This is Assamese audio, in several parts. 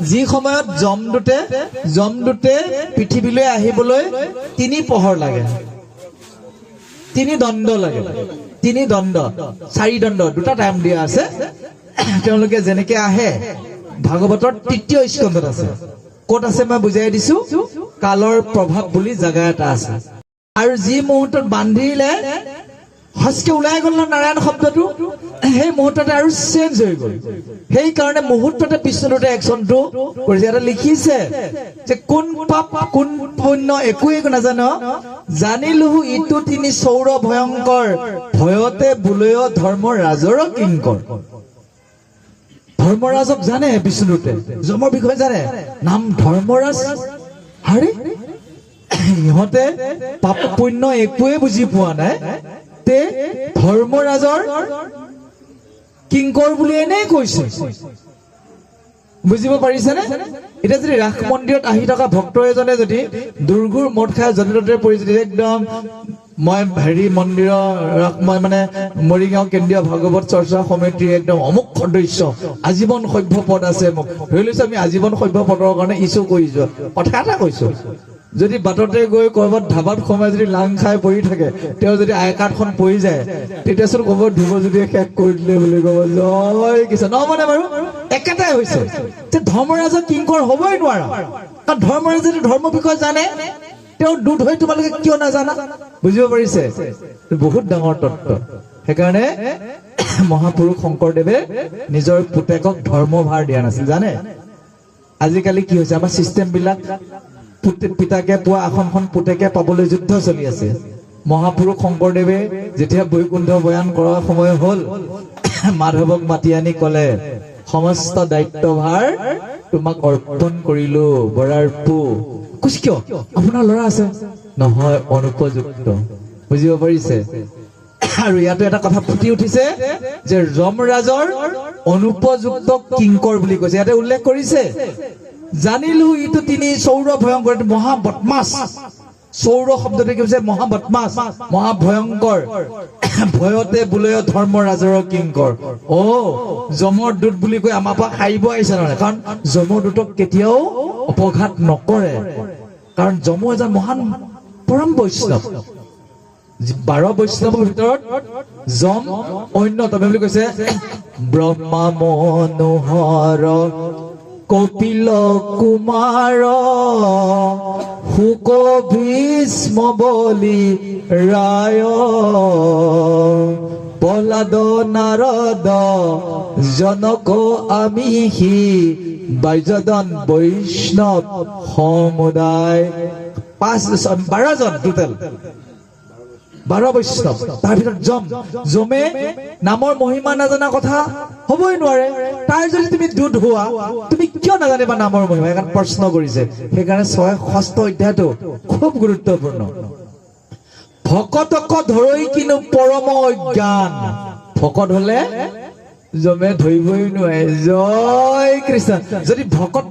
যি সময়ত জমদূতে পৃথিৱীলৈ আহিবলৈ 3 পহৰ লাগে, 3 দণ্ড লাগে, 3 দণ্ড 4 দণ্ড 2টা টাইম দিয়া আছে। তেওঁলোকে যেনেকে আহে ভাগৱতৰ 3য় স্কন্ধত আছে। ক'ত আছে মই বুজাই দিছো, কালৰ প্ৰভাৱ বুলি জাগা এটা আছে। আৰু যি মুহূৰ্তত বান্ধিলে হস্কে ওলাই গ'ল নাৰায়ণ শব্দটো, সেই মুহূৰ্ততে আৰু চেঞ্জ হৈ গ'ল। সেইকাৰণে মুহূৰ্ততে বিষ্ণুদূতে একচনটো কৰিছে। এটা লিখিছে যে কোন পাপ কোন পুণ্য একোৱে নাজানো, জানিলোহু ইটো 3 চৌৰ ভয়ংকৰ, ভয়তে বুলয় ধৰ্ম ৰাজৰ কিংকৰ। ধৰ্মৰাজক জানে বিষ্ণুদূতে, যমৰ বিষয়ে জানে, নাম ধৰ্মৰাজ। আৰে ইহঁতে পাপ পুণ্য একোৱে বুজি পোৱা নাই, তে ধৰ্মৰাজৰ কিংকৰ বুলি এনেই কৈছে। বুজিব পাৰিছেনে? এতিয়া যদি ৰাস মন্দিৰত আহি থকা ভক্ত এজনে যদি দুৰ্গুৰ মদ খাই য'তে ত'তে পৰি যদি একদম মই মন্দিৰৰ মই মানে মৰিগাঁও কেন্দ্ৰীয় ভাগৱত চৰ্চা সমিতিৰ একদম অমুক সদস্য, আজীৱন সভ্য পদ আছে, মোক ধৰি লৈছো আমি আজীৱন সভ্য পদৰ কাৰণে ইছ্যু কৰিছো। কথা এটা কৈছো, যদি বাটতে গৈ ক'ৰবাত ধাবাত সোমাই যদি লাং খাই পৰি থাকে, তেওঁ যদি আই কাৰ্ডখন পৰি যায়, তেতিয়াচোন ক'ব ধ্ৰুৱ যদি শেষ কৰি দিলে বুলি ক'ব জয় কৃষ্ণ। নহ'বনে বাৰু? একেটাই হৈছে যে ধৰ্মৰাজৰ কিংকৰ হ'বই নোৱাৰা, কাৰণ ধৰ্মৰাজে যদি ধৰ্মৰ বিষয়ে জানে, তেওঁ দুধ হৈ তোমালোকে কিয় নাজানা? বুজিব পাৰিছে? বহুত ডাঙৰ তত্ত্ব। সেইকাৰণে মহাপুৰুষ শংকৰদেৱে নিজৰ পুতেকক ধৰ্মভাৰ দিয়া নাছিল, জানে? আজিকালি কি হৈছে, আমাৰ চিষ্টেম বিলাক পিতাকে পোৱা আসনখন পুতেকে পাবলৈ যুদ্ধ চলি আছে। মহাপুৰুষ শংকৰদেৱে যেতিয়া বৈকুণ্ঠ বয়ান কৰাৰ সময় হ'ল, মাধৱক মাতি আনি ক'লে, সমস্ত দায়িত্বভাৰ তোমাক অৰ্পণ কৰিলো বৰাৰ পু। কৈছে কিয়? আপোনাৰ ল'ৰা আছে? নহয়, অনুপযুক্ত। বুজিব পাৰিছে? আৰু ইয়াতো এটা কথা ফুটি উঠিছে যে যমৰাজৰ অনুপযুক্ত কিংকৰ বুলি কৈছে। ইয়াতে উল্লেখ কৰিছে, জানিলো ইটো 3 চৌৰ ভয়ংকৰ, মহা বদমাছ। চৌৰ শব্দটো কি হৈছে? মহা বদমাছ, মহা ভয়ংকৰ, ভয়তে বুলয় ধৰ্মৰাজৰ কিংকৰ। যমৰ দূত বুলি কৈ আমাৰ পৰা সাৰিব আহিছে নহয়, কাৰণ যমৰ দূতক কেতিয়াও অপঘাত নকৰে, কাৰণ যম এজন মহান পৰম বৈষ্ণৱ। 12 বৈষ্ণৱৰ ভিতৰত যম অন্যতম বুলি কৈছে। ব্ৰহ্মা মনোহৰ কপিল কুমাৰ শুক ভীষ্ম বলি ৰায় প্ৰহ্লাদ নাৰদ জনক আমি হি বৈজদন বৈষ্ণৱ সমুদায়। 12 জন টোটেল, 12 বৈষ্ণৱ। তাৰ ভিতৰত যমে নামৰ মহিমা নাজানা কথা হ'বই নোৱাৰে। তাৰ যদি তুমি দুধ হোৱা, তুমি কিয় নাজানিবা নামৰ মহিমা? সেইকাৰণে প্ৰশ্ন কৰিছে। সেইকাৰণে 6ষ্ঠ অধ্যায়টো খুব গুৰুত্বপূৰ্ণ। ভকতক ধৰই কিনো পৰম অজ্ঞান। ভকত হলে যমে ধৰিবই নোৱাৰে। জয় কৃষ্ণ। যদি ভকত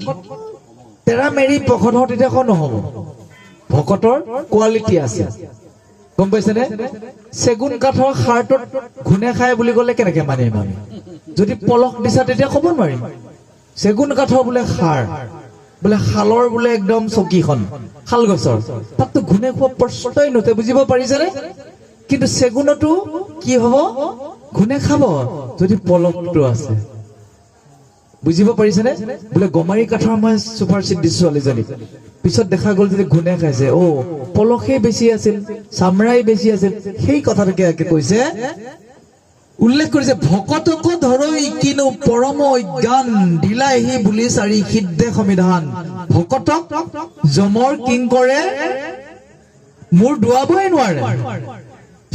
তেৰা মেৰি প্ৰকট হওঁ, তেতিয়া নহ'ব। ভকতৰ কোৱালিটি আছে, গম পাইছেনে? চেগুন কাঠৰ সাৰটোত ঘূনে খায় বুলি ক'লে কেনেকে মানিম আমি? যদি পলস দিছা তেতিয়া ক'ব নোৱাৰিম। চেগুন কাঠৰ বোলে সাৰ, বোলে শালৰ বোলে একদম চকীখন, শাল গছৰ, তাততো ঘূনে খোৱা প্ৰশ্নই নুঠে। বুজিব পাৰিছেনে? কিন্তু চেগুনতো কি হ'ব? ঘূনে খাব যদি পলসটো আছে। বুজিব পাৰিছেনে? বোলে গমাৰি কাঠৰ মই চুপাৰ চিট দিছো ছোৱালীজনী, পিছত দেখা গ'ল যদি ঘূনে খাইছে, পলসেই বেছি আছিল, চামৰাই বেছি আছিল। সেই কথাটোকে কৈছে, উল্লেখ কৰিছে, ভকতক ধৰই কিনো পৰম অজ্ঞান, দিলাহি বুলি 4 সিদ্ধে সমিধান। ভকতক যমৰ কিংকৰে মোৰ দুৱাবই নোৱাৰে,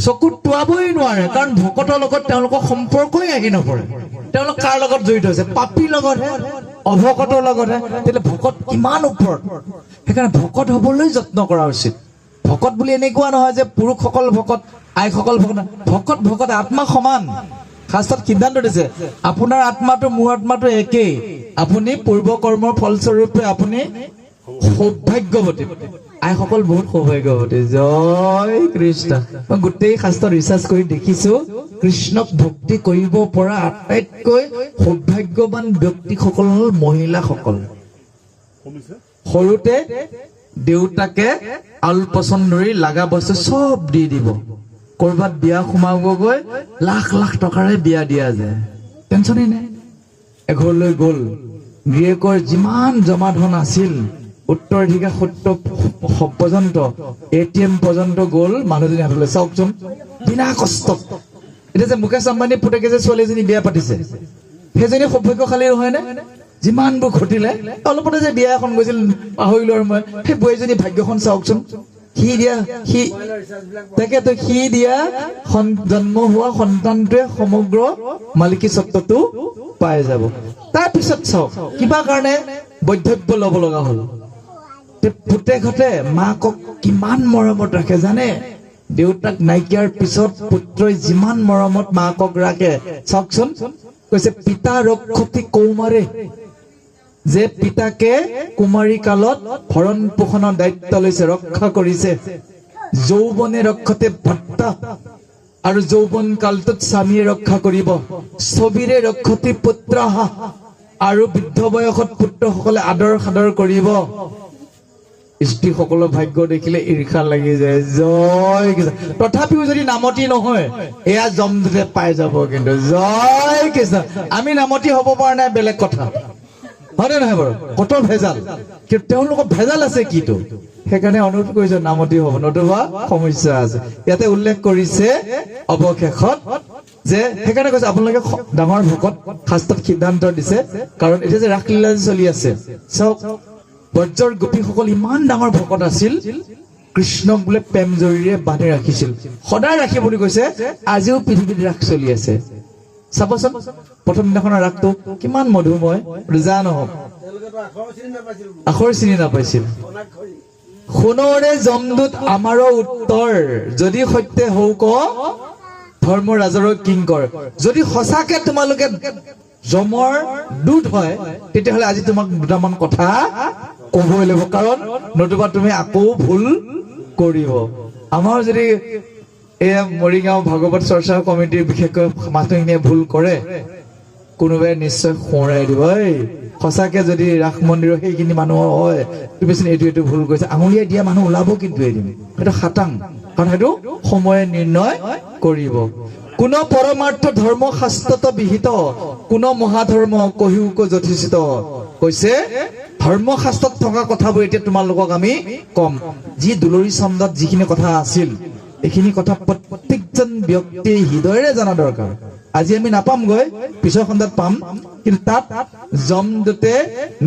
চকুত টোৱাবই নোৱাৰে, কাৰণ ভকতৰ লগত তেওঁলোকৰ সম্পৰ্কই আহি নপৰে। তেওঁলোক কাৰ লগত জড়িত হৈছে? পাপীৰ লগতহে, অভকতৰ লগতহে। তেতিয়া ভকত কিমান ওপৰত। সেইকাৰণে ভকত হবলৈ যত্ন কৰা উচিত। ভকত বুলি এনেকুৱা নহয় যে পুৰুষসকল ভকত, আইসকল ভকত। ভকত আত্মা সমান। শাস্ত্ৰত সিদ্ধান্ত দিছে, আপোনাৰ আত্মাটো মোৰ আত্মাটো একেই। আপুনি পূৰ্ব কৰ্মৰ ফলস্বৰূপে আপুনি সৌভাগ্যৱতী। আইসকল বহুত সৌভাগ্যৱতী জয় কৃষ্ণ মই গোটেই শাস্ত্ৰ ৰিচাৰ্চ কৰি দেখিছো কৃষ্ণক ভক্তি কৰিব পৰা আটাইতকৈ সৌভাগ্যৱান ব্যক্তিসকল হ'ল মহিলাসকল সৰুতে দেউতাকে আলপচন ধৰি লাগা বস্তু চব দি দিব কৰবাত বিয়া সোমাবগৈ লাখ লাখ টকাৰে বিয়া দিয়া যায় টেনচনেই নাই এঘৰলৈ গ'ল গিৰিয়েকৰ যিমান জমা ধন আছিল উত্তৰাধিকাৰ সূত্ৰ পৰ্যন্ত ATM পৰ্যন্ত গ'ল মানুহজনী হাতলৈ চাওকচোন বিনা কষ্ট এতিয়া যে মুকেশ আম্বানী পুতেকে যে ছোৱালীজনী বিয়া পাতিছে সেইজনী সৌভাগ্যশালী নহয়নে যিমানবোৰ ঘটিলে অলপতে যে বিয়া এখন গৈছিল পাহৰিলো আৰু মই সেই বোৱাৰীজনী ভাগ্যখন চাওকচোন সি দিয়া জন্ম হোৱা সন্তানটোৱে সমগ্ৰ মালিকী স্বত্বটো পাই যাব তাৰপিছত চাওক কিবা কাৰণে বৈধব্য ল'ব লগা হ'ল পুতেকহঁতে মাকক কিমান মৰমত ৰাখে জানে দেউতাক নাইকিয়াৰ পিছত পুত্ৰই যিমান মৰমত মাকক ৰাখে চাওকচোন কৈছে পিতা ৰক্ষতি কৌমাৰে যে পিতাকে কুমাৰী কালত ভৰণ পোষণৰ দায়িত্ব লৈছে ৰক্ষা কৰিছে যৌৱনে ৰক্ষতে ভৰ্তা আৰু যৌৱন কালটোত স্বামীয়ে ৰক্ষা কৰিব ছবিৰে ৰক্ষতি পুত্ৰ আৰু বৃদ্ধ বয়সত পুত্ৰসকলে আদৰ সাদৰ কৰিব স্ত্ৰীসকলৰ ভাগ্য দেখিলে ঈৰ্ষা লাগি যায় জয় কৃষ্ণ তথাপিও যদি নামতি নহয় এয়া জমদূতে পাই যাব কিন্তু জয় কৃষ্ণ আমি নামতি হ'ব পৰা নাই বেলেগ কথা হয়নে নহয় বাৰু কত ভেজাল কিন্তু তেওঁলোকৰ ভেজাল আছে কিটো সেইকাৰণে অনুৰোধ কৰিছে নামতি হ'ব নতুবা সমস্যা আছে ইয়াতে উল্লেখ কৰিছে অৱশেষত যে সেইকাৰণে কৈছে আপোনালোকে ডাঙৰ ভকত শাস্ত্ৰত সিদ্ধান্ত দিছে কাৰণ এতিয়া যে ৰাসলীলা চলি আছে চাওক ব্ৰজৰ গোপীসকল ইমান ডাঙৰ ভকত আছিল কৃষ্ণক বোলে প্ৰেম জৰিৰে বান্ধি ৰাখিছিল সদায় ৰাখি বুলি কৈছে আজিও পৃথিৱীত ৰাস চলি আছে চাবচোন প্ৰথম দিনাখনৰ ৰাগটো কিমান মধুময় ৰোজা নহওক আখৰ চিনি নাপাইছিল সোণৰে জমদূত আমাৰো উত্তৰ যদি সত্য হওক ধৰ্মৰাজৰ কিংকৰ যদি সঁচাকে তোমালোকে জমৰ দূত হয় তেতিয়াহ'লে আজি তোমাক দুটামান কথা ক'বই লাগিব কাৰণ নতুবা তুমি আকৌ ভুল কৰিব আমাৰ যদি এয়া মৰিগাঁও ভাগৱত চৰ্চা কমিটিৰ বিশেষকৈ মানুহখিনিয়ে ভুল কৰে কোনোবাই নিশ্চয় সোঁৱৰাই দিব সঁচাকে যদি ৰাস মন্দিৰৰ সেইখিনি মানুহৰ হয় তুমিচোন এইটো ভুল কৰিছা আঙুলিয়াই দিয়া মানুহ ওলাব কিন্তু এদিন সেইটো খাটাং কাৰণ সেইটো সময়ে নিৰ্ণয় কৰিব কোন পৰমাৰ্থ ধৰ্ম শাস্ত্ৰত বিহিত কোন মহাধৰ্ম কহিউক যথিষ্ঠ কৈছে ধৰ্ম শাস্ত্ৰত থকা কথাবোৰ এতিয়া তোমালোকক আমি কম যি দুলৰী ছন্দত যিখিনি কথা আছিল এইখিনি কথা প্ৰত্যেকজন ব্যক্তিয়ে হৃদয়েৰে জনা দৰকাৰ আজি আমি নাপামগৈ পিছৰ খণ্ডত পাম কিন্তু তাত জমদূতে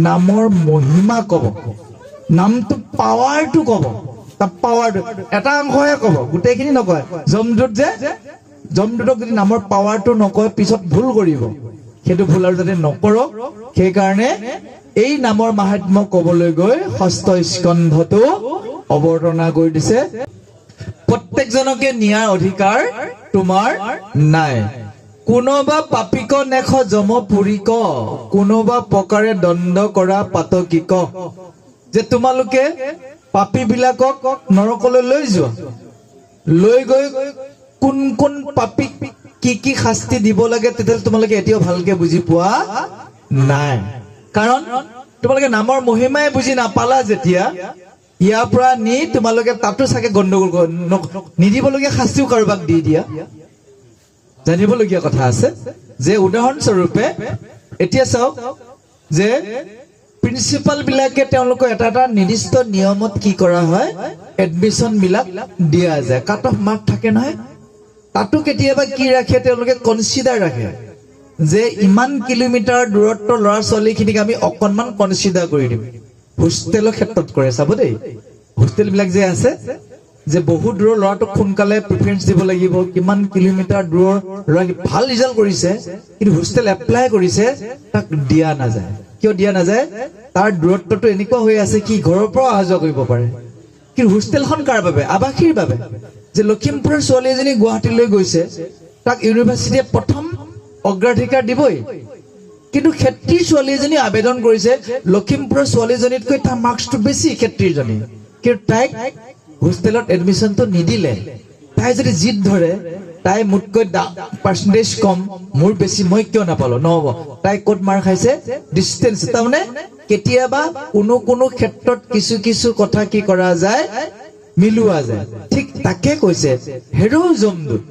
নামৰ মহিমা কব নামটো পাৱাৰটো কব তাৰ পাৱাৰটো এটা অংশহে কব গোটেইখিনি নকয় জমদূতক যদি নামৰ পাৱাৰটো নকয় পিছত ভুল কৰিব সেইটো ভুল আৰু যাতে নকৰক সেইকাৰণে এই নামৰ মাহাত্ম্য কবলৈ গৈ ষষ্ঠ স্কন্ধটো অৱৰ্ণনা কৰি দিছে প্ৰত্যেকজনকে ন্যায় অধিকাৰ তোমাৰ নাই কোনোবা পাপিক নেখ জম পুৰিক কোনোবা প্ৰকাৰে দণ্ড কৰা পাতকিক যে তোমালোকে পাপী বিলাকক নৰকলৈ লৈ যোৱা লৈ গৈ কোন কোন পাপীক কি শাস্তি দিব লাগে তেতিয়াহ'লে তোমালোকে এতিয়াও ভালকে বুজি পোৱা নাই কাৰণ তোমালোকে নামৰ মহিমাই বুজি নাপালা যেতিয়া ইয়াৰ পৰা নি তোমালোকে তাতো চাগে গণ্ডগোল নিদিবলগীয়া শাস্তিও কাৰোবাক দি দিয়া জানিবলগীয়া কথা আছে যে উদাহৰণস্বৰূপে এতিয়া চাওক যে প্ৰিন্সিপাল বিলাকে তেওঁলোকক এটা এটা নিৰ্দিষ্ট নিয়মত কি কৰা হয় এডমিশন বিলাক দিয়া যায় কাট অফ মাৰ্ক থাকে নহয় তাতো কেতিয়াবা কি ৰাখে তেওঁলোকে কনচিডাৰ ৰাখে যে ইমান কিলোমিটাৰ দূৰত্ব ল'ৰা ছোৱালীখিনিক আমি অকণমান কনচিডাৰ কৰি দিম হোষ্টেলৰ ক্ষেত্ৰত কৰে চাব দেই হোষ্টেল বিলাক যে আছে যে বহুত দূৰৰ ল'ৰাটোক সোনকালে প্ৰিফাৰেঞ্চ দিব লাগিব কিমান কিলোমিটাৰ দূৰৰ ল'ৰা ভাল ৰিজাল্ট কৰিছে কিন্তু হোষ্টেল এপ্লাই কৰিছে তাক দিয়া নাযায় কিয় দিয়া নাযায় তাৰ দূৰত্বটো এনেকুৱা হৈ আছে কি ঘৰৰ পৰা অহা যোৱা কৰিব পাৰে কিন্তু হোষ্টেলখন কাৰ বাবে আৱাসীৰ বাবে যে লখিমপুৰৰ ছোৱালী এজনী গুৱাহাটীলৈ গৈছে তাক ইউনিভাৰ্চিটিয়ে প্ৰথম অগ্ৰাধিকাৰ দিবই কিন্তু ক্ষেত্ৰীৰ ছোৱালী এজনী আবেদন কৰিছে লখিমপুৰৰ ছোৱালীজনীতকৈ তাৰ মাৰ্কছটো বেছি ক্ষেত্ৰীৰজনী কিন্তু তাইক হোষ্টেলত এডমিশ্যনটো নিদিলে। তাই যদি জিদ ধৰে, তাই মোতকৈ পাৰ্চেণ্টেজ কম, মোৰ বেছি, মই কিয় নাপালো, নহ'ব। তাই ক'ত মাৰ খাইছে? ডিষ্টেঞ্চ। তাৰমানে কেতিয়াবা কোনো ক্ষেত্ৰত কিছু কথা কি কৰা যায়, মিলোৱা যায়। ঠিক তাকে কৈছে হেৰোজমদূত।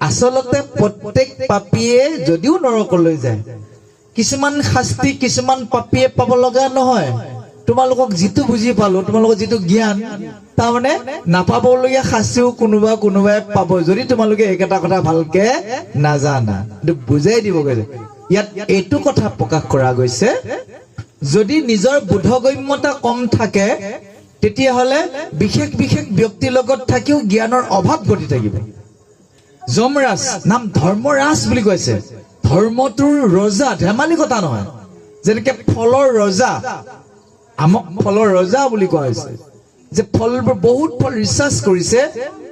আচলতে প্ৰত্যেক পাপীয়ে যদিও নৰকলৈ যায়, কিছুমান শাস্তি কিছুমান পাপীয়ে পাব লগা নহয়। তোমালোকক যিটো বুজি পালো, তোমালোকৰ যিটো জ্ঞান, তাৰমানে নাপাবলগীয়া শাস্তিও কোনোবাই পাব, যদি তোমালোকে একেটা কথা ভালকে নাজানা। বুজাই দিব গৈছে ইয়াত। এইটো কথা প্ৰকাশ কৰা গৈছে, যদি নিজৰ বোধগম্যতা কম থাকে, তেতিয়াহ'লে বিশেষ ব্যক্তিৰ লগত থাকিও জ্ঞানৰ অভাৱ ঘটি থাকিব। যমৰাজ নাম ধৰ্মৰাজ বুলি কৈছে। ধৰ্মটোৰ ৰজা, ধেমালি কথা নহয়। যেনেকে ফলৰ ৰজা, আমাক ফলৰ ৰজা বুলি কোৱা হৈছে, যে ফলবোৰ বহুত ফল ৰিচাৰ্চ কৰিছে,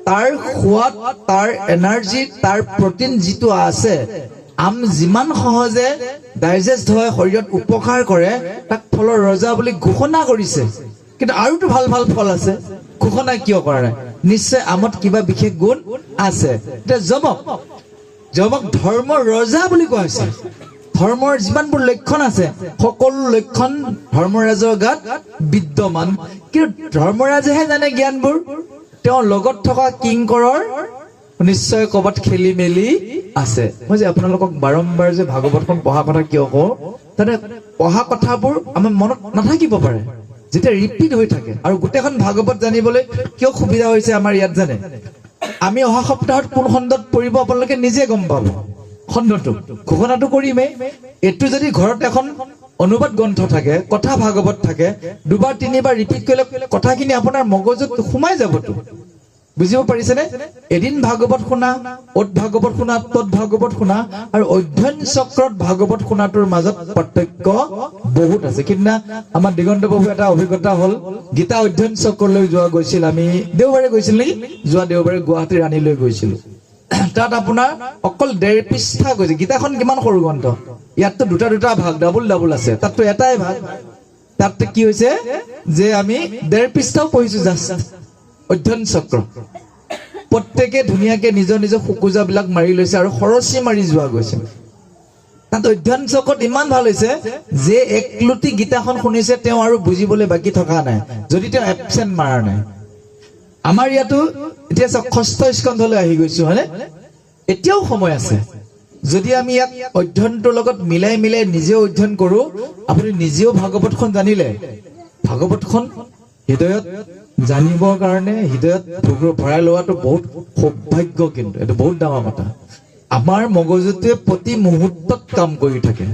তাৰ সোৱাদ, তাৰ এনাৰ্জি, তাৰ প্ৰটিন যিটো আছে, আম যিমান সহজে ডাইজেষ্ট হয়, শৰীৰত উপকাৰ কৰে, তাক ফলৰ ৰজা বুলি ঘোষণা কৰিছে। কিন্তু আৰুতো ভাল ফল আছে, ঘোষণা কিয় কৰা নাই? নিশ্চয় আমত কিবা বিশেষ গুণ আছে। এতিয়া যমক ধৰ্মৰ ৰজা বুলি কোৱা হৈছে। ধৰ্মৰ যিমানবোৰ লক্ষণ আছে, সকলো লক্ষণ ধৰ্মৰাজৰ গাত বিদ্যমান। কিন্তু ধৰ্মৰাজেহে জানে জ্ঞানবোৰ। তেওঁৰ লগত থকা কিংকৰৰ নিশ্চয় ক'ৰবাত খেলি মেলি আছে। মই যে আপোনালোকক বাৰম্বাৰ যে ভাগৱতখন পঢ়া কথা কিয় কওঁ, তাতে পঢ়া কথাবোৰ আমাৰ মনত নাথাকিব পাৰে, যেতিয়া ৰিপিট হৈ থাকে। আৰু গোটেইখন ভাগৱত জানিবলৈ কিয় সুবিধা হৈছে আমাৰ ইয়াত জানে, আমি অহা সপ্তাহত কোন খণ্ডত পৰিব আপোনালোকে নিজে গম পাব। খণ্ডটো ঘোষণাটো কৰিমেই। এইটো যদি ঘৰত এখন অনুবাদ গ্ৰন্থ থাকে, কথা ভাগৱত থাকে, দুবাৰ তিনিবাৰ ৰিপিট কৰিলে কথাখিনি আপোনাৰ মগজুত সোমাই যাবতো। বুজিব পাৰিছেনে? এদিন ভাগৱত শুনা, অত ভাগৱত শুনা, তত ভাগৱত শুনা, আৰু অধ্যয়ন চক্ৰত ভাগৱত শুনাটোৰ মাজত পাৰ্থক্য বহুত আছে। সিদিনা আমাৰ দিগন্ত বাবু এটা অভিজ্ঞতা হ'ল, গীতা অধ্যয়ন চক্ৰলৈ যোৱা গৈছিল। আমি দেওবাৰে গৈছিল নেকি, যোৱা দেওবাৰে গুৱাহাটী ৰাণীলৈ গৈছিলো। তাত আপোনাৰ অকল 1.5 পৃষ্ঠা গৈছে। গীতাখন কিমান সৰু গ্ৰন্থ, ইয়াততো দুটা ভাগ, ডাবুল আছে, তাততো এটাই ভাগ। তাত কি হৈছে যে আমি 1.5 পৃষ্ঠাও পঢ়িছো জাষ্ট। অধ্যয়ন চক্ৰ প্ৰত্যেকে ধুনীয়াকে নিজৰ শুকুজাবিলাক মাৰি লৈছে আৰু খৰচি মাৰি যোৱা গৈছে। তাত অধ্যয়ন চক্ৰত ইমান ভাল হৈছে যে একলুটি গীতাখন শুনিছে, তেওঁ আৰু বুজিবলৈ বাকী থকা নাই, যদি তেওঁ এবচেণ্ট মাৰা নাই। আমাৰ ইয়াতো এতিয়া 6ষ্ঠ স্কন্ধলৈ আহি গৈছো, হয়নে? এতিয়াও সময় আছে। যদি আমি ইয়াক অধ্যয়নটোৰ লগত মিলাই নিজেও অধ্যয়ন কৰো, আপুনি নিজেও ভাগৱতখন জানিলে, ভাগৱতখন হৃদয়ত জানিবৰ কাৰণে হৃদয়ত ভৰাই লোৱাটো বহুত সৌভাগ্য। কিন্তু এইটো বহুত ডাঙৰ কথা। আমাৰ মগজুটোৱে প্ৰতি মুহূৰ্তত কাম কৰি থাকে।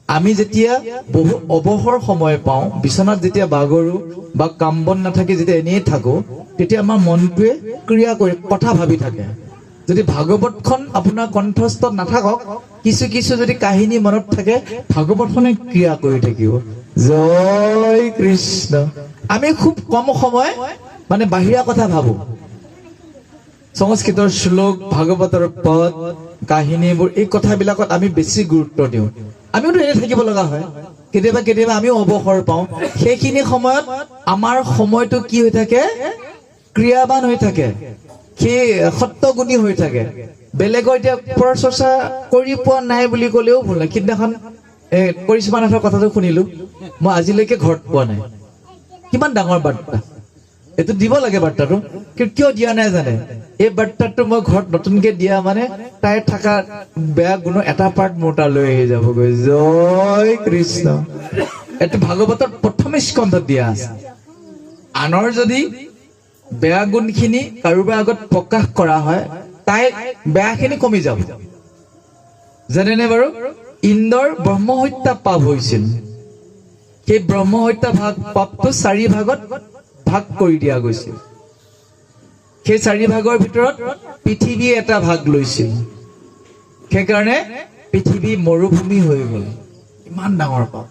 আমি যেতিয়া বহু অৱসৰ সময় পাওঁ, বিচনাত যেতিয়া বাগৰো বা কাম বন নাথাকি যেতিয়া এনেই থাকো, তেতিয়া আমাৰ মনটোৱে ক্ৰিয়া কৰি কথা ভাবি থাকে। যদি ভাগৱতখন আপোনাৰ কণ্ঠস্থ নাথাকক, কিছু যদি কাহিনী মনত থাকে, ভাগৱতখনে ক্ৰিয়া কৰি থাকিব। জয় কৃষ্ণ। আমি খুব কম সময় মানে বাহিৰা কথা ভাবো। সংস্কৃতৰ শ্লোক, ভাগৱতৰ পদ, কাহিনীবোৰ, এই কথাবিলাকত আমি বেছি গুৰুত্ব দিওঁ। আমিওতো এনে থাকিব লগা হয়, কেতিয়াবা আমিও অৱসৰ পাওঁ। সেইখিনি সময়ত আমাৰ সময়টো কি হৈ থাকে? ক্ৰিয়াবান হৈ থাকে, সেই সত্যগুণী হৈ থাকে। বেলেগৰ এতিয়া পৰচৰ্চা কৰি পোৱা নাই বুলি ক'লেও ভুল নাই। সিদিনাখন কৰিশ্মা নাথৰ কথাটো শুনিলো, মই আজিলৈকে ঘৰত পোৱা নাই। কিমান ডাঙৰ বাৰ্তা এইটো, দিব লাগে বাৰ্তাটো, কিন্তু কিয় দিয়া নাই জানে? এই বাৰ্তাটো মই ঘৰত নতুনকে দিয়া মানে তাইৰ থকা বেয়া গুণৰ এটা পাৰ্ট মোৰ তালৈ আহি যাবগৈ। জয় কৃষ্ণ। এইটো ভাগৱতত প্ৰথম স্কন্ধত দিয়া আছে। আনৰ যদি বেয়া গুণখিনি কাৰোবাৰ আগত প্ৰকাশ কৰা হয়, তাইৰ বেয়াখিনি কমি যাব। জানেনে বাৰু? ইন্দ্ৰৰ ব্ৰহ্মহত্যা পাপ হৈছিল। সেই ব্ৰহ্মহত্যা পাপটো 4 ভাগত ভাগ কৰি দিয়া গৈছিল। সেই 4 ভাগৰ ভিতৰত পৃথিৱীয়ে এটা ভাগ লৈছিল। সেইকাৰণে পৃথিৱী মৰুভূমি হৈ গ'ল। ইমান ডাঙৰ পাপ।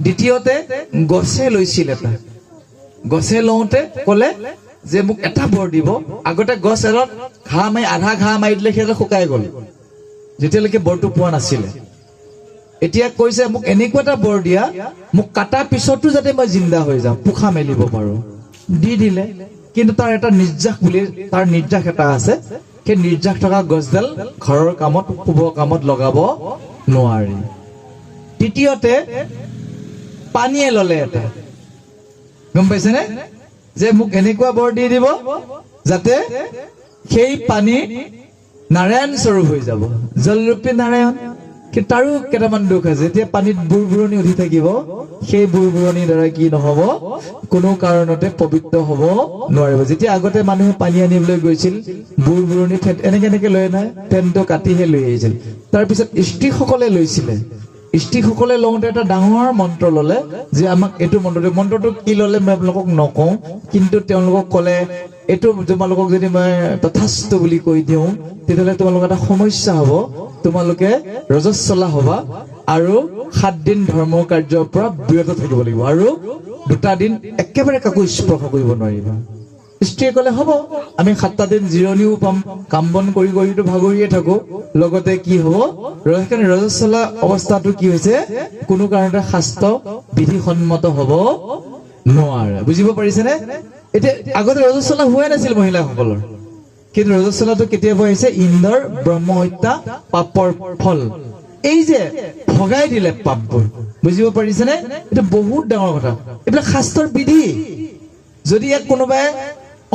দ্বিতীয়তে গছে লৈছিল এটা। গছে লওঁতে ক'লে যে মোক এটা বৰ দিব। আগতে গছ এডালত আধা ঘাঁহ মাৰি দিলে সেইডাল শুকাই গ'ল, যেতিয়ালৈকে বৰটো পোৱা নাছিলে। এতিয়া কৈছে মোক এনেকুৱা এটা বৰ দিয়া, মোক কাটাৰ পিছতো যাতে মই জিন্দা হৈ যাওঁ, পোখা মেলিব পাৰো। দি দিলে, কিন্তু তাৰ এটা নিৰ্যাস বুলি তাৰ নিৰ্যাস এটা আছে, সেই নিৰ্যাস থকা গছডাল ঘৰৰ কামত শুভ কামত লগাব নোৱাৰি। তৃতীয়তে পানীয়ে ললে এটা, গম পাইছেনে, যে মোক এনেকুৱা বৰ দি দিব যাতে সেই পানী নাৰায়ণ স্বৰূপ হৈ যাব, জলৰূপী নাৰায়ণ। কিন্তু তাৰো কেইটামান দুখ আছে, যেতিয়া পানীত বুৰবুৰণি উঠি থাকিব, সেই বুৰবুৰণিৰ দ্বাৰা কি নহব, কোনো কাৰণতে পবিত্ৰ হব নোৱাৰিব। যেতিয়া আগতে মানুহে পানী আনিবলৈ গৈছিল, বুৰবুৰণি এনেকে লৈ নাই, ফেনটো কাটিহে লৈ আহিছিল। তাৰপিছত স্ত্ৰীসকলে লৈছিলে, স্ত্ৰীসকলে লওঁতে এটা ডাঙৰ মন্ত্ৰ ললে, যে আমাক এইটো মন্ত্ৰটো কি ললে মই আপোনালোকক নকওঁ, কিন্তু তেওঁলোকক কলে এইটো তোমালোকক যদি মই তথাস্তু বুলি কৈ দিওঁ, তেতিয়াহ'লে তোমালোকৰ এটা সমস্যা হব, তোমালোকে ৰজস্বলা হবা আৰু 7 দিন ধৰ্ম কাৰ্যৰ পৰা বিৰত থাকিব লাগিব, আৰু 2টা দিন একেবাৰে কাকো স্পৰ্শ কৰিব নোৱাৰিবা। স্ত্ৰীয়ে কলে হ'ব, আমি 7টা দিন জিৰণিও পাম, কাম বন কৰি কৰিতো ভাগৰিয়ে থাকো, লগতে কি হব, সেইকাৰণে ৰজস্বলা অৱস্থাটো কি হৈছে, কোনো কাৰণতে শাস্ত্ৰ বিধিসন্মত হব নোৱাৰে। বুজিব পাৰিছেনে? এতিয়া আগতে ৰজস্বলা হোৱাই নাছিল মহিলাসকলৰ, কিন্তু ৰজস্বলাটো কেতিয়াবা আহিছে, ইন্দ্ৰৰ ব্ৰহ্ম হত্যা পাপৰ ফল, এই যে ভগাই দিলে পাপবোৰ। বুজিব পাৰিছেনে? এইটো বহুত ডাঙৰ কথা, এইবিলাক শাস্ত্ৰৰ বিধি। যদি ইয়াক কোনোবাই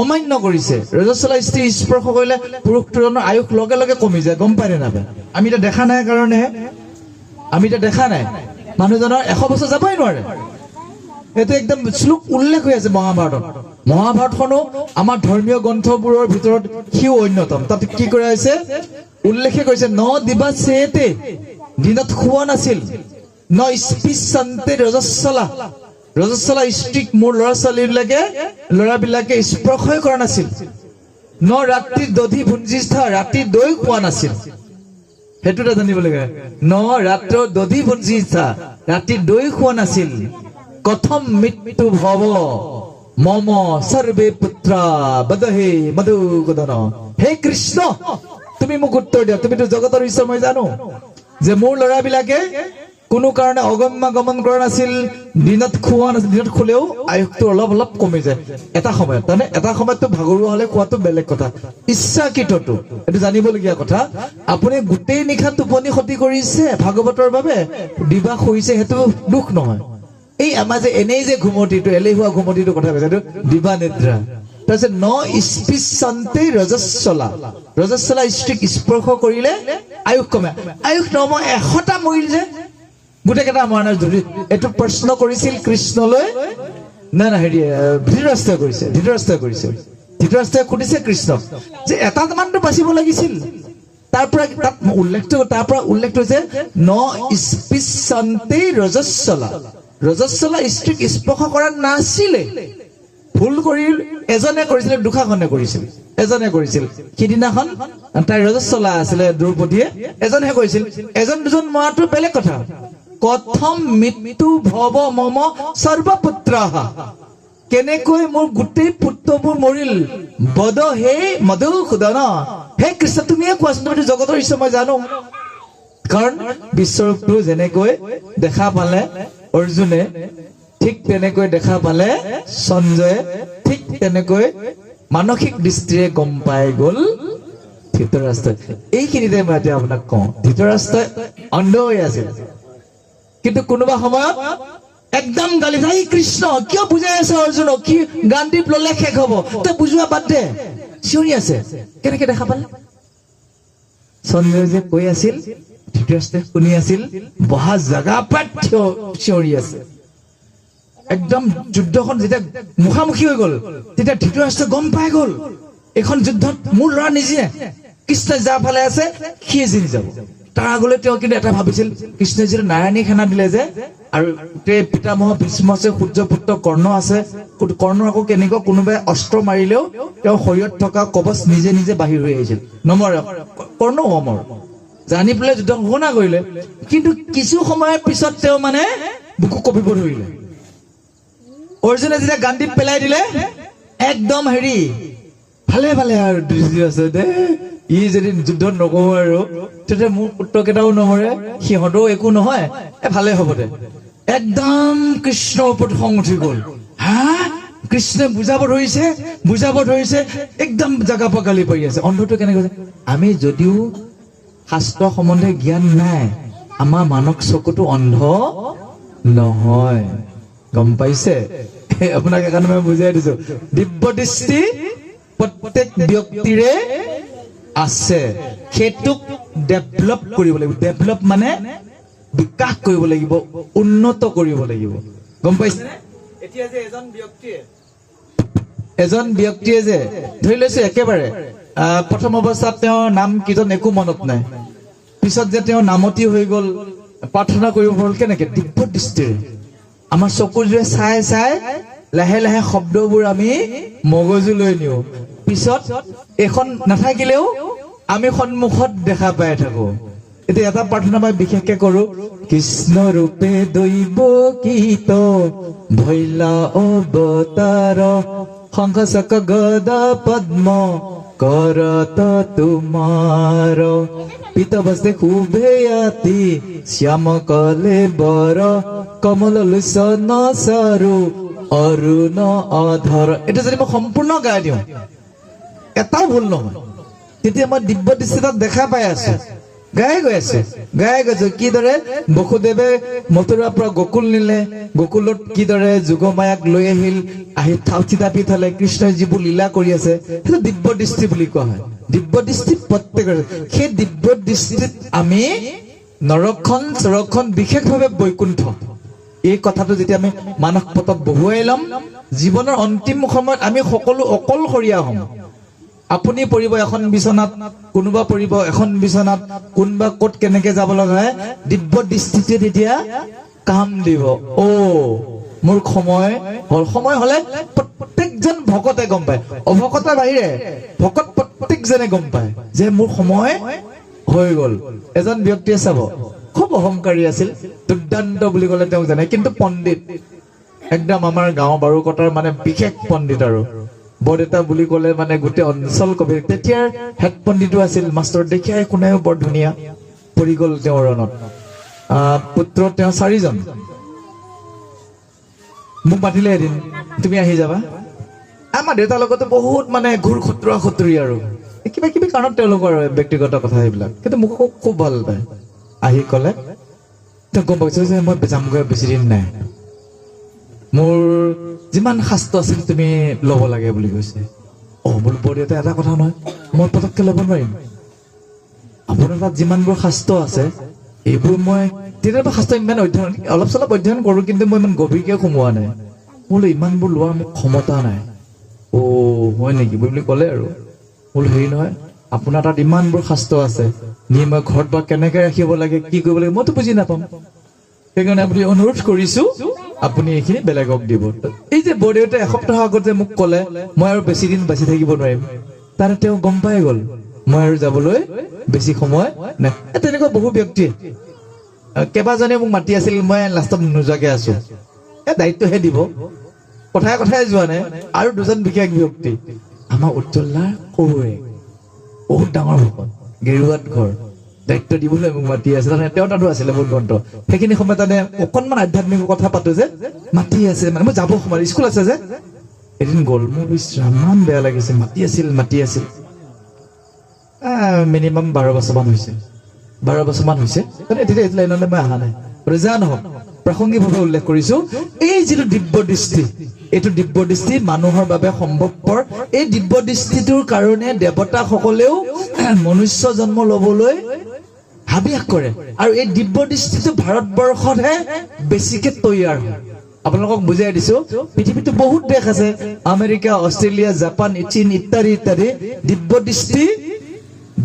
অমান্য কৰিছে, ৰজস্বলা স্ত্ৰী স্পৰ্শ কৰিলে পুৰুষজনৰ আয়ুস লগে লগে কমি যায়, গম পায় নে নাপায়? আমি এতিয়া দেখা নাই কাৰণেহে, আমি এতিয়া দেখা নাই, মানুহজনৰ 100 বছৰ যাবই নোৱাৰে। এইটো একদম শ্লোক উল্লেখ হৈ আছে মহাভাৰতত। মহাভাৰতখনো আমাৰ ধৰ্মীয় গ্ৰন্থবোৰৰ ভিতৰত সিও অন্যতম। তাত কি কৰা হৈছে, উল্লেখে কৰিছে, ন দিবা চেতে, দিনত খোৱা নাছিল, ন স্পৃশন্তে ৰজস্বলা, ৰজস্বলা স্ত্ৰীক মোৰ ল'ৰাবিলাকে স্পৰ্শই কৰা নাছিল, ন ৰাত্ৰি দধি ভুঞ্জিস্থা, ৰাতি দৈ খোৱা নাছিল। সেইটোতে জানিব লাগে, ন ৰাত্ৰ দধি ভুঞ্জিস্থা, ৰাতি দৈ খোৱা নাছিল। কথম মৃত্যু ভৱ মম সৰ্বে পুত্ৰা বদহে মধুসূদন। হে কৃষ্ণ, তুমি মোক উত্তৰ দিয়া, তুমিতো জগতৰ ঈশ্বৰ, মই জানো যে মোৰ ল'ৰাবিলাকে কোনো কাৰণে অগম্য গমন কৰা নাছিল, দিনত খোৱা নাছিল, দিনত খুলেও আয়ুসটো অলপ অলপ কমি যায় এটা সময়ত, তাৰমানে এটা সময়ততো ভাগৰুৱা হলে খোৱাটো বেলেগ কথা, ইচ্ছাকৃতটো এইটো জানিবলগীয়া কথা। আপুনি গোটেই নিশা টোপনি ক্ষতি কৰিছে ভাগৱতৰ বাবে, দিবা শুইছে, সেইটো দুখ নহয়। এই আমাৰ যে এনেই যে ঘুমতিটো, এলেহুৱা ঘুমতিটো কথা কৈছে, এইটো দিবা নিদ্ৰা। তাৰপিছত ন স্পৃশন্তে ৰজস্বলা, ৰজস্বলা স্ত্ৰীক স্পৰ্শ কৰিলে আয়ুস কমে। আয়ুস নম 100টা মৰিল যে, গোটেই কেইটা মৰা নাই। এইটো প্ৰশ্ন কৰিছিল কৃষ্ণলৈ, নাই ধৃতৰাষ্ট্ৰই ধৃতৰাষ্ট্ৰই সুধিছে কৃষ্ণক যে এটা মানটো বাচিব লাগিছিল। তাৰ পৰা উল্লেখ হৈছে ন স্পৃশন্তে ৰজস্বলা, ৰজস্বলা স্ত্ৰীক স্পৰ্শ কৰা নাছিলে। ভুল কৰিল এজনে কৰিছিলে, দুষাখনে কৰিছিল, এজনে কৰিছিল। সিদিনাখন তাই ৰজস্বলা আছিলে দ্ৰৌপদীয়ে, এজনহে কৰিছিল, এজন দুজন মৰাটো বেলেগ কথা। কথম মৃত্যু ভৱ মম সৰ্বপুত্ৰঃ, কেনেকৈ মোৰ গোটেই পুত্ৰবোৰ মৰিল, বদ হে মধুসূদন। হে কৃষ্ণ, তুমিয়ে কোৱাচোন, তুমিতো জগতৰ ঈশ্বৰ, মই জানো। কাৰণ বিশ্বৰূপটো যেনেকৈ দেখা পালে অৰ্জুনে, ঠিক তেনেকৈ দেখা পালে সঞ্জয়ে, ঠিক তেনেকৈ মানসিক দৃষ্টিৰে গম পাই গল ধৃতৰাষ্ট্ৰই। এইখিনিতে মই এতিয়া আপোনাক কওঁ, ধৃতৰাষ্ট্ৰই অন্ধ হৈ আছিল, কিন্তু কোনোবা সময়ত একদম গালি খাই, কৃষ্ণ কিয় বুজাই আছে অৰ্জুনক, কি গাণ্ডীপ ললে শেষ হব, তই বুজোৱা বাদ দে, চিঞৰি আছে। কেনেকে দেখা পালে? সঞ্জয় যে কৈ আছিল, ধৃতৰাষ্ট্ৰই শুনি আছিল, বহা জাগা পৰা চিঞৰি আছে। একদম যুদ্ধখন যেতিয়া মুখামুখি হৈ গল, তেতিয়া ধৃতৰাষ্ট্ৰই গম পাই গল এইখন যুদ্ধত মোৰ ল'ৰা নিজে, কৃষ্ণই যাৰ ফালে আছে সিয়ে জিনি যাব। তাৰ আগলৈ তেওঁ কিন্তু এটা ভাবিছিল, কৃষ্ণই যিটো নাৰায়ণী সেনা দিলে যে, আৰু পিতামহ ভীষ্ম আছে, সূৰ্যপুত্ৰ কৰ্ণ আছে, কৰ্ণৰ আকৌ কেনেকুৱা কোনোবাই অস্ত্ৰ মাৰিলেও তেওঁ শৰীৰত থকা কবচ নিজে নিজে বাহিৰ হৈ আহিছিল, নমৰে, কৰ্ণ অমৰ, জানি পেলাই যুদ্ধ ঘোষণা কৰিলে। কিন্তু কিছু সময়ৰ পিছত তেওঁ মানে বুকু কঁপিব ধৰিলে। অৰ্জুনে যেতিয়া গাণ্ডীপ পেলাই দিলে, একদম ভালে ভালে আৰু আছে দে, ই যদি যুদ্ধ নকৰো আৰু তেতিয়া মোৰ পুত্ৰ কেইটাও নমৰে, সিহঁতেও একো নহয়, ভালে হ'ব দে। একদম কৃষ্ণৰ ওপৰত খং উঠি গল। হা, কৃষ্ণই বুজাব ধৰিছে একদম জাগা পৰা গালি পৰি আছে। অন্ধটো কেনেকৈ কৈছে, আমি যদিও শাস্ত্ৰ সম্বন্ধে জ্ঞান নাই, আমাৰ মানৱ চকুটো অন্ধ নহয়, গম পাইছে? আপোনাক সেইকাৰণে মই বুজাই দিছো, দিব্য দৃষ্টি প্ৰত্যেক ব্যক্তিৰে আছে, সেইটোক ডেভেলপ কৰিব লাগিব। ডেভেলপ মানে বিকাশ কৰিব লাগিব, উন্নত কৰিব লাগিব, গম পাইছে? এতিয়া যে এজন ব্যক্তিয়ে যে ধৰি লৈছে একেবাৰে প্ৰথম অৱস্থাত তেওঁৰ নাম কীৰ্তন একো মনত নাই, পিছত যে তেওঁ নামতি হৈ গ'ল, প্ৰাৰ্থনা কৰিব হ'ল কেনেকে? দিব্য দৃষ্টিৰে। আমাৰ চকুযোৰে চাই চাই লাহে লাহে শব্দবোৰ আমি মগজুলৈ নিওঁ, পিছত এখন নাথাকিলেও আমি সন্মুখত দেখা পাই থাকো। এতিয়া এটা প্ৰাৰ্থনা মই বিশেষকে কৰো, কৃষ্ণ ৰূপে দৈৱ কীত ভৈলা অৱতাৰ শংখ চক্ৰ গদা পদ্ম কৰত তোমাৰ পীতবস্তে শুভেয়াতি শ্যাম কলে বৰ কমল লোচন চাৰু অৰুণ অধৰ। এটা যদি মই সম্পূৰ্ণ গাই দিওঁ, এটাও ভুল নহয়, তেতিয়া মই দিব্য দৃষ্টি তাত দেখা পাই আছো, গাই গৈছো। কিদৰে বসুদেৱে মথুৰাৰ পৰা গকুল নিলে, গকুলত কিদৰে যোগমায়াক লৈ আহি থিতাপি থলে, কৃষ্ণই যিবোৰ লীলা কৰি আছে, সেইটো দিব্য দৃষ্টি বুলি কোৱা হয়। দিব্য দৃষ্টি প্ৰত্যেকৰ, সেই দিব্য দৃষ্টিত আমি নৰক্ষণ চৰক্ষণ বিশেষভাৱে বৈকুণ্ঠ, এই কথাটো যেতিয়া আমি মানস পটত বহুৱাই ল'ম, জীৱনৰ অন্তিম সময়ত আমি সকলো অকলশৰীয়া হ'ম। আপুনি পৰিব এখন বিচনাত, কোনোবা পৰিব এখন বিচনাত, কোনোবা ক'ত কেনেকে যাব লগা হয়, দিব্য দৃষ্টিতে তেতিয়া কাম দিব। মোৰ সময় হ'ল। সময় হলে প্ৰত্যেকজন ভকতে গম পায়, অভকতৰ বাহিৰে ভকত প্ৰত্যেকজনে গম পায় যে মোৰ সময় হৈ গ'ল। এজন ব্যক্তিয়ে চাব, খুব অহংকাৰী আছিল, দুৰ্দান্ত বুলি ক'লে তেওঁক জানে, কিন্তু পণ্ডিত, একদম আমাৰ গাঁও বাৰুকটাৰ মানে বিশেষ পণ্ডিত, আৰু বৰদেউতা বুলি ক'লে মানে গোটেই অঞ্চল কবি। তেতিয়াৰ হেড পণ্ডিতো আছিল, মাষ্টৰ দেখিয়াই কোনেও বৰ ধুনীয়া, পৰি গ'ল তেওঁৰ ৰণত। পুত্ৰ তেওঁ 4জন। মোক মাতিলে এদিন, তুমি আহি যাবা। আমাৰ দেউতাৰ লগতো বহুত মানে ঘূৰ খুতুৰা খুতুৰি, আৰু কিবা কিবি কাৰণত তেওঁলোকৰ ব্যক্তিগত কথা এইবিলাক, কিন্তু মোক খুব ভাল পায়। আহি ক'লে, তেওঁ গম পাইছো যে মই যামগৈ, বেছি দিন নাই, মোৰ যিমান শাস্ত্ৰ আছিল তুমি ল'ব লাগে বুলি কৈছে। বোলো বৰদেউতা, এটা কথা নহয়, মই পটককে ল'ব নোৱাৰিম, আপোনাৰ তাত যিমানবোৰ শাস্ত্ৰ আছে এইবোৰ মই তেতিয়াবা শাস্ত্ৰ ইমান অধ্যয়ন, অলপ চলপ অধ্যয়ন কৰো, কিন্তু মই ইমান গভীৰকে সোমোৱা নাই। বোলো ইমানবোৰ লোৱাৰ মোক ক্ষমতা নাই। হয় নেকি বুলি ক'লে, আৰু বোলো হেৰি নহয়, আপোনাৰ তাত ইমানবোৰ শাস্ত্ৰ আছে, নি মই ঘৰত বা কেনেকে ৰাখিব লাগে, কি কৰিব লাগে, মইতো বুজি নাপাম, সেইকাৰণে আপুনি অনুৰোধ কৰিছো আপুনি এইখিনি বেলেগক দিব। এই যে বৰদেউতাই এসপ্তাহৰ আগত যে মোক ক'লে মই আৰু বেছি দিন বাচি থাকিব নোৱাৰিম, তাৰে তেওঁ গম পাই গ'ল মই আৰু যাবলৈ বেছি সময় নাই। তেনেকুৱা বহু ব্যক্তি, কেইবাজনে মোক মাতি আছিল, মই লাষ্টত নোযোৱাকে আছো। দায়িত্বহে দিব, কথাই কথাই যোৱা নাই। আৰু 2জন বিশেষ ব্যক্তি, আমাৰ উজ্জ্বলাৰ সৰুৱে, বহুত ডাঙৰ ভকত, গেৰুৱাত ঘৰ, দায়িত্ব দিবলৈ মোক মাতি আছে। তেওঁ তাতো আছিলে মোৰ গ্ৰন্থ, সেইখিনি সময়ত অকনমান আধ্যাত্মিক কথা পাতো যে মাতি আছে, মানে মই যাব সময় স্কুল আছে যে। এদিন গ'ল, মোৰ ইমান বেয়া লাগিছে, মাতি আছিল। মিনিমাম 12 বছৰমান হৈছে, 12 বছৰমান হৈছে। তেতিয়া এইটো লাইনলৈ মই অহা নাই, যা নহওক প্ৰাসংগিকভাৱে উল্লেখ কৰিছো। এই যিটো দিব্য দৃষ্টি, এইটো দিব্য দৃষ্টি মানুহৰ বাবে সম্ভৱপৰ। এই দিব্য দৃষ্টিটোৰ কাৰণে দেৱতাসকলেও মনুষ্য জন্ম ল'বলৈ হাবিয়াস কৰে, আৰু এই দিব্য দৃষ্টিটো ভাৰতবৰ্ষতহে বেছিকে তৈয়াৰ হয়। আপোনালোকক বুজাই দিছো, পৃথিৱীতো বহুত দেশ আছে, আমেৰিকা, অষ্ট্ৰেলিয়া, জাপান, চীন ইত্যাদি ইত্যাদি। দিব্য দৃষ্টি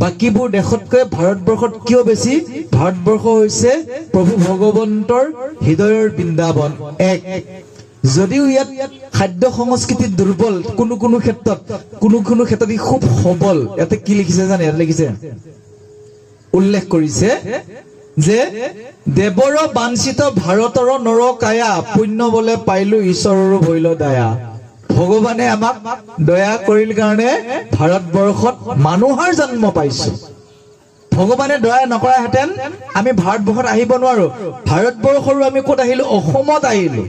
বাকীবোৰ দেশতকৈ ভাৰতবৰ্ষত কিয় বেছি? ভাৰতবৰ্ষ হৈছে প্ৰভু ভগৱন্তৰ হৃদয়ৰ বৃন্দাবন। যদিও ইয়াত খাদ্য সংস্কৃতি দুৰ্বল, কোনো ক্ষেত্ৰত ই খুব সবল। ইয়াতে কি লিখিছে জানে? ইয়াত লিখিছে, উল্লেখ কৰিছে যে দেৱৰ বাঞ্ছিত ভাৰতৰ নৰ কায়া, পুণ্য বলে পাইলো ঈশ্বৰৰো ভৈল দায়া। ভগৱানে আমাক দয়া কৰিল কাৰণে ভাৰতবৰ্ষত মানুহৰ জন্ম পাইছো। ভগৱানে দয়া নকৰাহেঁতেন আমি ভাৰতবৰ্ষত আহিব নোৱাৰো। ভাৰতবৰ্ষৰো আমি ক'ত আহিলো? অসমত আহিলো।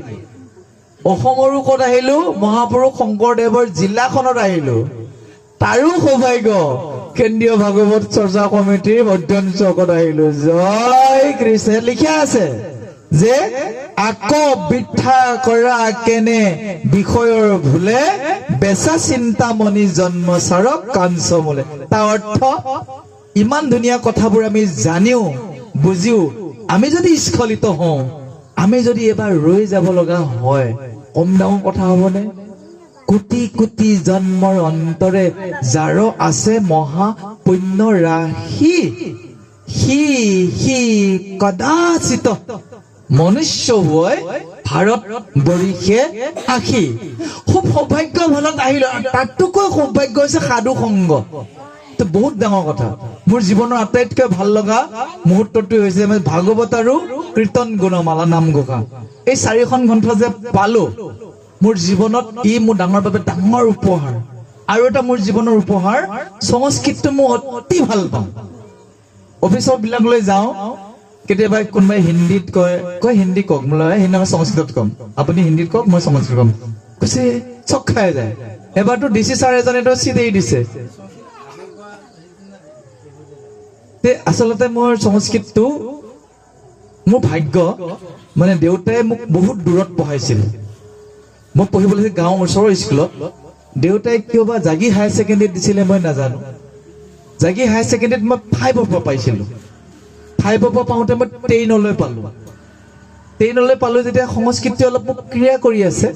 অসমৰো ক'ত আহিলো মহাপুৰুষ শংকৰদেৱৰ জিলাখনত আহিলো তাৰো সৌভাগ্য কেন্দ্ৰীয় ভাগৱত চৰ্চা কমিটিৰ অধ্যক্ষত আহিলো জয় কৃষ্ণ লিখা আছে যে আকৌ বৃদ্ধা কৰা কেনে বিষয়ৰ ভুলে বেচা চিন্তামণি জন্ম চাৰক কাঞ্চমূলে তাৰ অৰ্থ ইমান ধুনীয়া কথাবোৰ আমি জানিও বুজিও আমি যদি স্খলিত হওঁ আমি যদি এবাৰ ৰৈ যাব লগা হয় কম ডাঙৰ কথা হ'বনে কোটি কোটি জন্মৰ অন্তৰে যাৰ আছে মহা পুণ্য ৰাশি সি কদাচিত মনুষ্য হৈ ভাৰত বৰিষে আশী খুব সৌভাগ্য ফলত আহিলো তাতকৈ সৌভাগ্য হৈছে সাধু সংগ বহুত ডাঙৰ কথা মোৰ জীৱনৰ আটাইতকৈ ভাল লগা মুহূৰ্তটো হৈছে ভাগৱত আৰু কীৰ্তন গুণমালা নাম ঘোষা এই 4খন গ্ৰন্থ যে পালো মোৰ জীৱনত ই মোৰ ডাঙৰ বাবে ডাঙৰ উপহাৰ আৰু এটা মোৰ জীৱনৰ উপহাৰ সংস্কৃতটো মই অতি ভাল পাওঁ অফিচৰ বিলাকলৈ যাওঁ কেতিয়াবা কোনোবাই হিন্দীত কয় হিন্দী কওক মই হিন্দী সংস্কৃতত কম আপুনি হিন্দীত কওক মই সংস্কৃত কম কৈছে চক খাই যায় এবাৰতো ডিচি ছাৰ এজনেতো চিধেই দিছে আচলতে মোৰ সংস্কৃতটো মোৰ ভাগ্য মানে দেউতাই মোক বহুত দূৰত পঢ়াইছিল মই পঢ়িবলৈ গাঁৱৰ ওচৰৰ স্কুলত দেউতাই কিয়বা জাগি হায়াৰ ছেকেণ্ডেৰীত দিছিলে মই নাজানো জাগি হায়াৰ ছেকেণ্ডেৰীত মই 5ৰ পৰা পাইছিলো 5ৰ পৰা পাওঁতে মই 10লৈ পালো যেতিয়া সংস্কৃতি অলপ মোক ক্ৰিয়া কৰি আছে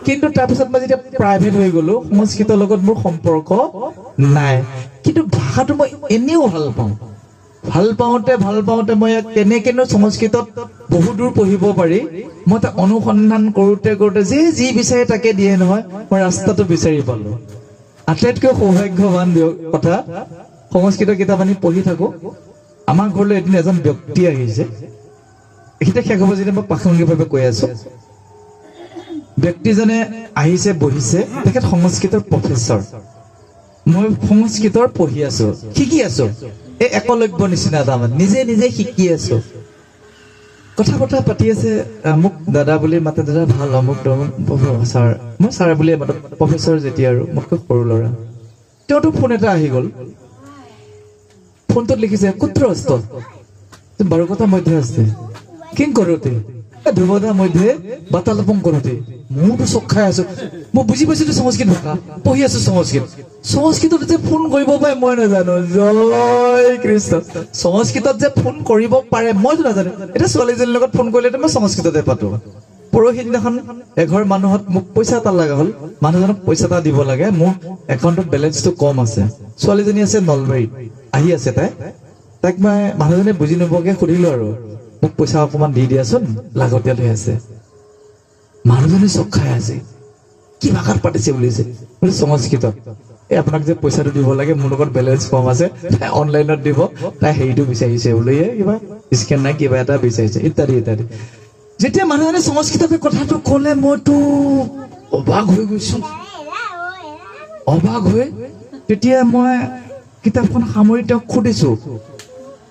কিন্তু তাৰপিছত মই যেতিয়া প্ৰাইভেট হৈ গলো সংস্কৃতৰ লগত মোৰ সম্পৰ্ক নাই কিন্তু ভাষাটো মই এনেও ভাল পাওঁতে মই কেনেকেনো সংস্কৃতত বহু দূৰ পঢ়িব পাৰি মই তাক অনুসন্ধান কৰোঁতে যি বিচাৰে তাকে দিয়ে নহয় মই ৰাস্তাটো বিচাৰি পালো আটাইতকৈ সৌভাগ্যৱান কথা সংস্কৃত কিতাপ আনি পঢ়ি থাকো আমাৰ ঘৰলৈ এদিন এজন ব্যক্তি আহিছে এইটা শেষ হ'ব যেতিয়া মই প্ৰাসংগিকভাৱে কৈ আছো ব্যক্তিজনে আহিছে বহিছে তেখেত সংস্কৃতৰ প্ৰফেচৰ মই সংস্কৃতৰ পঢ়ি আছো শিকি আছো এই একলব্য নিচিনা তাৰমানে নিজে শিকি আছো কথা পাতি আছে মোক দাদা বুলি মাতে দাদা ভাল মোক ছাৰ মই ছাৰ বুলি মাতো প্ৰফেচৰ যেতিয়া আৰু মোতকৈ সৰু ল'ৰা তেওঁতো ফোন এটা আহি গ'ল ফোনটোত লিখিছে কুত্ৰ অস্ত 12টা মধ্যে আছে কিং কৰোতে ধ্ৰুৱদা মধ্যে বাৰ্তালাপন কৰোতে মোৰতো চক খাই আছো মই বুজি পাইছো সংস্কৃত ভাষা পঢ়ি আছো সংস্কৃতত যে ফোন কৰিব পাৰে মই নাজানো জয় কৃষ্ণ সংস্কৃতত যে ফোন কৰিব পাৰে মইতো নাজানো এটা ছোৱালীজনীৰ লগত ফোন কৰিলে মই সংস্কৃততে পাতো পৰহি দিনাখন এঘৰ মানুহত মোক পইচা এটা লগা হ'ল মানুহজনক পইচা এটা দিব লাগে মোৰ একাউণ্টত বেলেঞ্চটো কম আছে ছোৱালীজনী আছে নলবাৰীত আহি আছে তাইক মই মানুহজনে বুজি নোপোৱাকে সুধিলো আৰু মোক পইচা অকমান দি দিয়াচোন লাগতিয়াল হৈ আছে মানুহজনে চক খাই আছে কি ভাষাত পাতিছে বুলিছে সংস্কৃতত এই আপোনাক যে পইচাটো দিব লাগে মোৰ লগত বেলেঞ্চ কম আছে তাই অনলাইনত দিব তাই হেৰিটো বিচাৰিছে বোলে কিবা স্কেন নাই কিবা এটা বিচাৰিছে ইত্যাদি যেতিয়া মানুহজনে সংস্কৃতত কথাটো ক'লে মইতো অবাক হৈ গৈছো তেতিয়া মই কিতাপখন সামৰি তেওঁক সুধিছো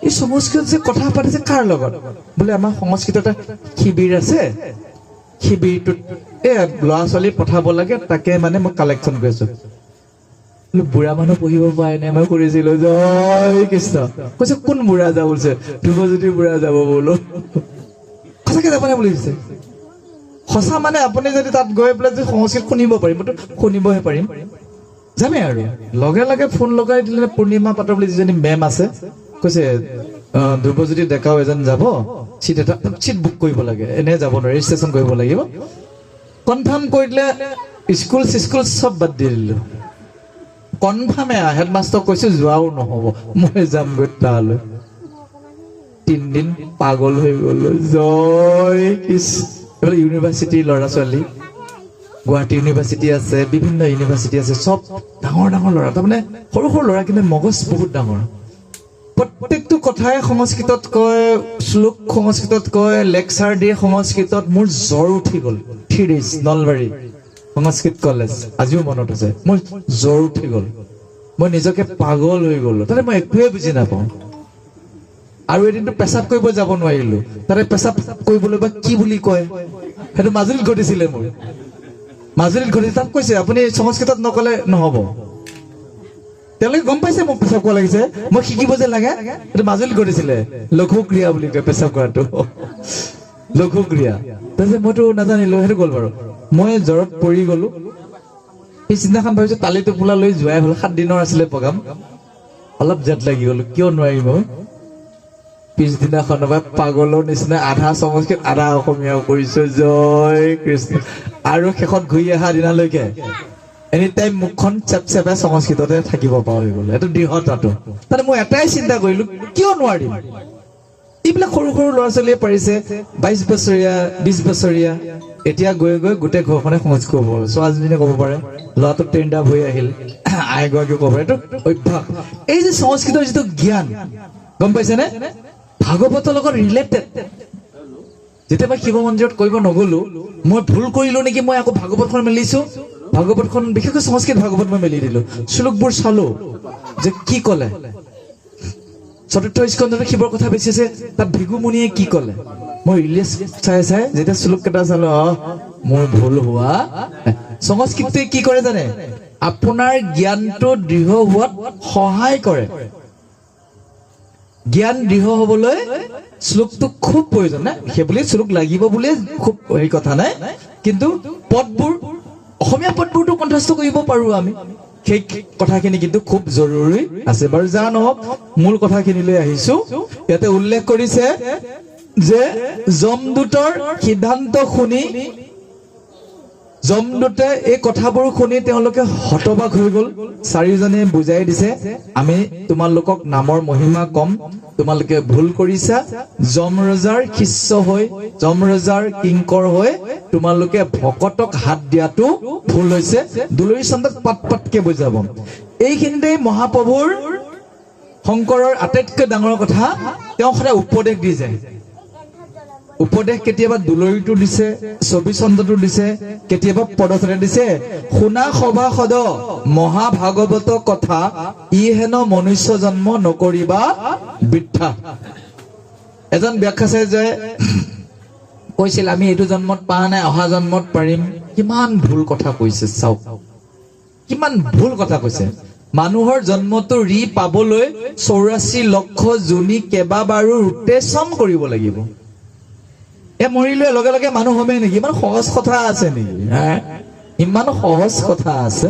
এই সংস্কৃতত যে কথা পাতিছে কাৰ লগত বোলে আমাৰ সংস্কৃতত শিবিৰ আছে শিবিৰটোত ল'ৰা ছোৱালী পঠাব লাগে তাকে মানে মই কালেকশ্যন কৰিছো বুঢ়া মানুহ পঢ়িব পাৰে নে মই কৰিছিলো জয় কৃষ্ণ কৈছে কোন বুঢ়া যাব বলছে ধ্ৰুৱজ্যোতি বুঢ়া যাব বোলো সঁচাকে যাব নে বুলি কৈছে সঁচা মানে আপুনি যদি তাত গৈ পেলাই যদি সংস্কৃত শুনিব পাৰিম মইতো শুনিবহে পাৰিম যামে আৰু লগে ফোন লগাই দিলে পূৰ্ণিমা পাত্ৰ বুলি যিজনী মেম আছে কৈছে ধ্ৰুৱজ্যোতি ডেকাও এজন যাব চিট বুক কৰিব লাগে এনে যাব নোৱাৰে ৰেজিষ্ট্ৰেশ্যন কৰিব লাগিব কনফাৰ্ম কৰি দিলে স্কুল চব বাদ দি দিলো কনফাৰ্মে হেডমাষ্টাৰক কৈছো যোৱাও নহ'ব মই যামগৈ তালৈ 3 দিন পাগল হৈ গলো জয় কৃষ্ণ ইউনিভাৰ্চিটিৰ ল'ৰা ছোৱালী গুৱাহাটী ইউনিভাৰ্চিটি আছে বিভিন্ন ইউনিভাৰ্চিটি আছে সব ডাঙৰ ল'ৰা তাৰমানে সৰু ল'ৰা কিন্তু মগজ বহুত ডাঙৰ প্ৰত্যেকটো কথাই সংস্কৃতত কয় শ্লোক সংস্কৃতত কয় লেকচাৰ দিয়ে সংস্কৃতত মোৰ জ্বৰ উঠি গ'ল 3 days নলবাৰী সংস্কৃত কলেজ আজিও মনত আছে মোৰ জ্বৰ উঠি গ'ল মই নিজকে পাগল হৈ গ'লো তাতে মই একোৱে বুজি নাপাওঁ আৰু এদিনটো পেচাব কৰিব যাব নোৱাৰিলো তাতে পেচাব কৰিবলৈ বা কি বুলি কয় সেইটো মাজুলীত ঘটিছিলে মোৰ মাজুলীত ঘটি তাত কৈছে আপুনি সংস্কৃতত নকলে নহব তেওঁলোকে গম পাইছে মোক পেচাব কৰা লাগিছে মই শিকিব যে লাগে সেইটো মাজুলীত ঘটিছিলে লঘু ক্ৰিয়া বুলি কয় পেচাব কৰাটো লঘু ক্ৰিয়া তাৰপিছত মইতো নাজানিলো সেইটো গ'ল বাৰু মই জ্বৰত পৰি গলো পিছদিনাখন ভাবিছো তালি টোপোলা লৈ যোৱাই হল 7 দিনৰ আছিলে প্ৰগ্ৰাম অলপ জেট লাগি গলো কিয় নোৱাৰিম পিছদিনাখনৰ পৰা পাগলৰ নিচিনা আধা সংস্কৃত আধা অসমীয়া কৰিছো জয় কৃষ্ণ আৰু শেষত ঘূৰি অহা দিনালৈকে এনি টাইম মুখখন চেপচেপে সংস্কৃততে থাকিব পৰা হৈ গ'ল এইটো দৃঢ়তাটো তাতে মই এটাই চিন্তা কৰিলো কিয় নোৱাৰিম এইবিলাক সৰু সৰু ল'ৰা ছোৱালীয়ে পাৰিছে 22 বছৰীয়া 20 বছৰীয়া এতিয়া গৈ গৈ গোটেই ঘৰখনে সংস্কৃত ক'ব পাৰে ছোৱালীজনীয়ে ক'ব পাৰে ল'ৰাটো ট্ৰেইনড আপ হৈ আহিল আইগৰাকীও ক'ব পাৰে এইটো অভ্যাস এই যে সংস্কৃতৰ যিটো জ্ঞান গম পাইছেনে ভাগৱতৰ লগত ৰিলেটেড যেতিয়া মই শিৱ মন্দিৰত কৰিব নগলো মই ভুল কৰিলো নেকি মই আকৌ ভাগৱতখন মেলিছো ভাগৱতখন বিশেষকৈ সংস্কৃত ভাগৱত মই মেলি দিলো শ্লোকবোৰ চালো যে কি ক'লে চতুৰ্থ স্কন্ধত শিৱৰ কথা বেছি আছে তাত ভিগু মুনিয়ে কি ক'লে মই ৰিলিজ চাই চাই যেতিয়া শ্লোক কেইটা চালো মোৰ ভুল হোৱা সংস্কৃতে কি কৰে জানে আপোনাৰ জ্ঞানটো দৃঢ় হোৱাত সহায় কৰে জ্ঞান দৃঢ় হবলৈ শ্লোকটো খুব প্ৰয়োজন নাই সেইবুলি শ্লোক লাগিব বুলি খুব হেৰি কথা নাই কিন্তু পদবোৰ অসমীয়া পদবোৰটো কণ্ঠস্থ কৰিব পাৰো আমি সেই কথাখিনি কিন্তু খুব জৰুৰী আছে বাৰু যা নহওক মূল কথাখিনিলৈ আহিছো ইয়াতে উল্লেখ কৰিছে যে যমদূতৰ সিদ্ধান্ত শুনি যমদূতে এই কথাবোৰ শুনি তেওঁলোকে হতবাক হৈ গ'ল চাৰিজনে বুজাই দিছে আমি তোমালোকক নামৰ মহিমা কম তোমালোকে ভুল কৰিছা যমৰজাৰ শিষ্য হৈ যমৰজাৰ কিংকৰ হৈ তোমালোকে ভকতক হাত দিয়াটো ভুল হৈছে দুলৰী চন্দক পাত পাতকে বুজাব এইখিনিতে মহাপ্ৰভুৰ শংকৰৰ আটাইতকৈ ডাঙৰ কথা তেওঁ সদায় উপদেশ দি যায় উপদেশ কেতিয়াবা দুলৰীটো দিছে ছবি চন্দ্ৰটো দিছে কেতিয়াবা পদচনে দিছে শুনা সভাসদ মহাভাগৱত কথা ই হেনো মনুষ্য জন্ম নকৰিবা বৃথা এজন ব্যাখ্যাচাৰ্যই কৈছিল আমি এইটো জন্মত পোৱা নাই অহা জন্মত পাৰিম কিমান ভুল কথা কৈছে চাওক কিমান ভুল কথা কৈছে মানুহৰ জন্মটো ৰি পাবলৈ 84 লক্ষ জুনি কেইবাবাৰো ৰোটেশন কৰিব লাগিব মৰিলে লগে লগে মানুহ হমে নেকি ইমান সহজ কথা আছে নেকি ইমান সহজ কথা আছে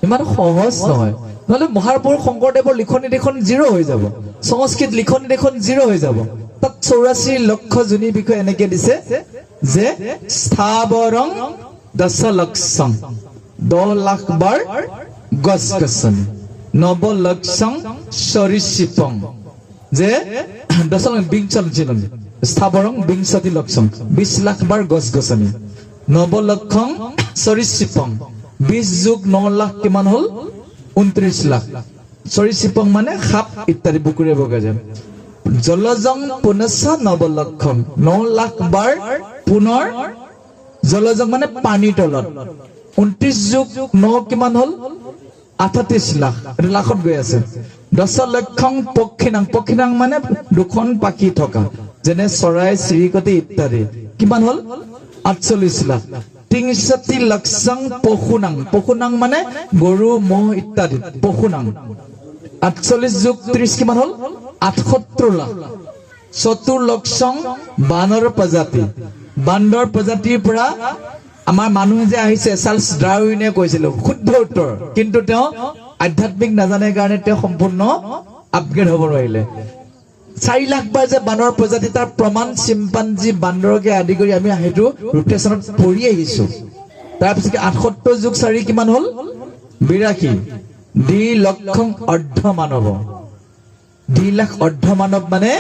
ইমান সহজ নহয় নহলে মহাপুৰুষ শংকৰদেৱৰ লিখনি দেখোন 0 হৈ যাব সংস্কৃত লিখনি দেখোন 0 হৈ যাব তাত 84 লক্ষ জুনিৰ বিষয়ে এনেকে দিছে যে স্থাবৰং 10 লক্ষং 10 লাখ বাৰ গছ গছনি 9 লক্ষং সৰীসৃপং যে 10 লাখ বিংশতি স্থাবৰং বিংশতি লক্ষং 20 লাখ বাৰ গছ গছনি 9 লক্ষং সৰীসৃপং 20 যোগ 9 লাখ কিমান হল 29 লাখ সৰীসৃপং মানে সাপ ইত্যাদি বুকুৰে বগা যায় জলজং পুনশ্চ 9 লক্ষং 9 লাখ বাৰ পুনৰ জলজং মানে পানীৰ তলত 29 যোগ 9 কিমান হল 38 লাখ এটা লাখত গৈ আছে 10 লক্ষং পক্ষিনাং পক্ষিনাং মানে দুখন পাখি থকা যেনে চৰাই চিৰিকটি ইত্যাদি কিমান হল 48 লাখ 63 লক্ষং পশুনাং পশুনাং মানে গৰু মহ ইত্যাদি পশুনাং 48 যোগ 30 কিমান হল 78 লাখ 70 লক্ষং বানৰ প্ৰজাতি বান্দৰ প্ৰজাতিৰ পৰা আমাৰ মানুহে যে আহিছে চাৰ্লছ ডাৰউইনে কৈছিল শুদ্ধ উত্তৰ কিন্তু তেওঁ আধ্যাত্মিক নাজানে কাৰণে তেওঁ সম্পূৰ্ণ আপগ্ৰেড হ'ব নোৱাৰিলে 4 লাখ বাৰ যে বান্দৰ প্ৰজাতি তাৰ প্ৰমাণ চিম্পাঞ্জি বান্দৰকে আদি কৰি আমি হেতু ৰোটেশনত পঢ়ি আহিছো তাৰ পিছত 78 যোগ 4 কিমান হল 82 2 লক্ষং অৰ্ধ মানৱ 2 লাখ অৰ্ধ মানৱ মানে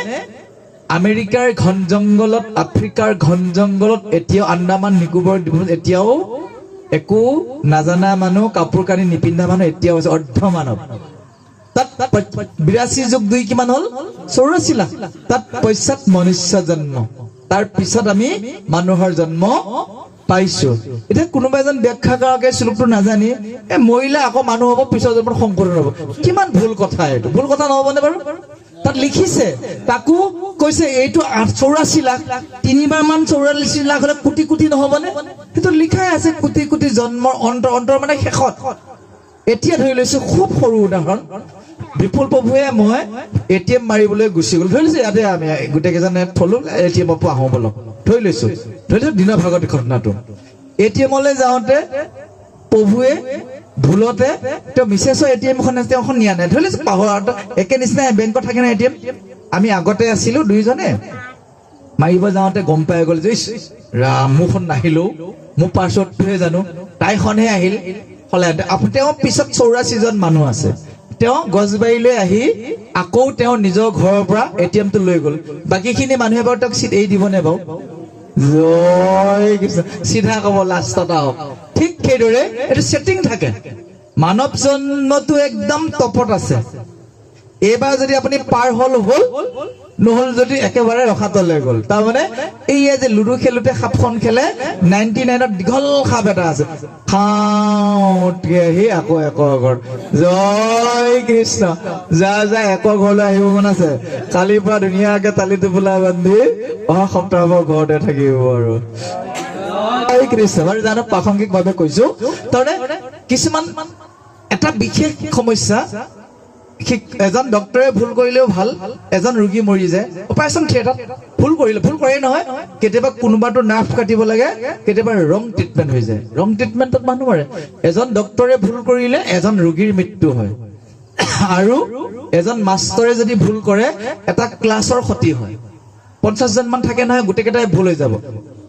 আমেৰিকাৰ ঘন জংগলত আফ্ৰিকাৰ ঘন জংগলত এতিয়াও আন্দামান নিকোবৰ দ্বীপত এতিয়াও একো নাজানা মানুহ কাপোৰ কানি নিপিন্ধা মানুহ এতিয়াও আছে অৰ্ধ মানৱ তাত 82 যোগ 2 কিমান হল 84 লাখ তাত পশ্চাৎ মনুষ্য জন্ম তাৰ পিছত আমি মানুহৰ জন্ম পাইছো এতিয়া কোনোবা এজন ব্যাখ্যাকাৰকে শ্লোকটো নাজানি মহিলা আকৌ মানুহ হ'ব পিছত জন্মত শংকৰ হ'ব কিমান ভুল কথা এইটো ভুল কথা নহবনে বাৰু তাত লিখিছে তাকো কৈছে এইটো 84 লাখ 3বাৰ মান 44 লাখ হলে কোটি কোটি নহবনে সেইটো লিখাই আছে কোটি কোটি জন্মৰ অন্তৰ মানে শেষত এতিয়া ধৰি লৈছো খুব সৰু উদাহৰণ বিপুল প্ৰভুৱে মই এটিএম মাৰিবলৈ গুচি গ'ল ধৰি লৈছো ইয়াতে আমি গোটেই কেইজনে থলো এটিএমৰ পৰা আহো বলক ধৰি লৈছো দিনৰ ভাগত ঘটনাটো এটিএমলৈ যাওঁতে প্ৰভুৱে ভুলতে তেওঁ মিছেছৰ এটিএমখন তেওঁখন নিয়া নাই ধৰি লৈছো পাহৰা একে নিচিনা বেংকত থাকে না এটিএম আমি আগতে আছিলো দুইজনে মাৰিব যাওঁতে গম পাই গ'ল যে ৰাম মোৰখন নাহিলেও মোৰ পাছৱৰ্ডটোহে জানো তাইখনহে আহিল হলে তেওঁ পিছত 84 জন মানুহ আছে তেওঁ গছবাৰীলৈ আহি আকৌ তেওঁ নিজৰ ঘৰৰ পৰা এটিএমটো লৈ গ'ল বাকীখিনি মানুহে বাৰু তেওঁক চিট এৰি দিবনে বাৰু জয় কৃষ্ণ চিধা ক'ব লাষ্টত আহক ঠিক সেইদৰে এইটো ছেটিং থাকে মানৱ জন্মটো একদম টপত আছে এইবাৰ যদি আপুনি পাৰ হ'ল নহ'ল যদি একেবাৰে ৰখাতলৈ গ'ল তাৰমানে এইয়া যে লুডু খেলোতে সাপখন খেলে 99ত দীঘল সাপ এটা আছে খাওঁতকে আহি আকৌ একৰ ঘৰ জয় কৃষ্ণ যা একৰ ঘৰলৈ আহিব মন আছে কালিৰ পৰা ধুনীয়াকে তালি টোপোলা বান্ধি অহা সপ্তাহৰ ঘৰতে থাকিব আৰু জয় কৃষ্ণ বাৰু জানো প্ৰাসংগিকভাৱে কৈছো তাৰমানে কিছুমান এটা বিশেষ সমস্যা এজন ডক্টৰে ভুল কৰিলেও ভাল এজন ৰোগী মৰি যায় অপাৰেশ্যন থিয়েটাৰত ভুল কৰে নহয় কেতিয়াবা কোনোবাটো নাৰ্ভ কাটিব লাগে কেতিয়াবা ৰং ট্ৰিটমেণ্ট হৈ যায় ৰং ট্ৰিটমেণ্টত মানুহ মৰে এজন ডক্টৰে ভুল কৰিলে এজন ৰোগীৰ মৃত্যু হয় আৰু এজন মাষ্টৰে যদি ভুল কৰে এটা ক্লাছৰ ক্ষতি হয় 50 জন মান থাকে নহয় গোটেইকেইটাই ভুল হৈ যাব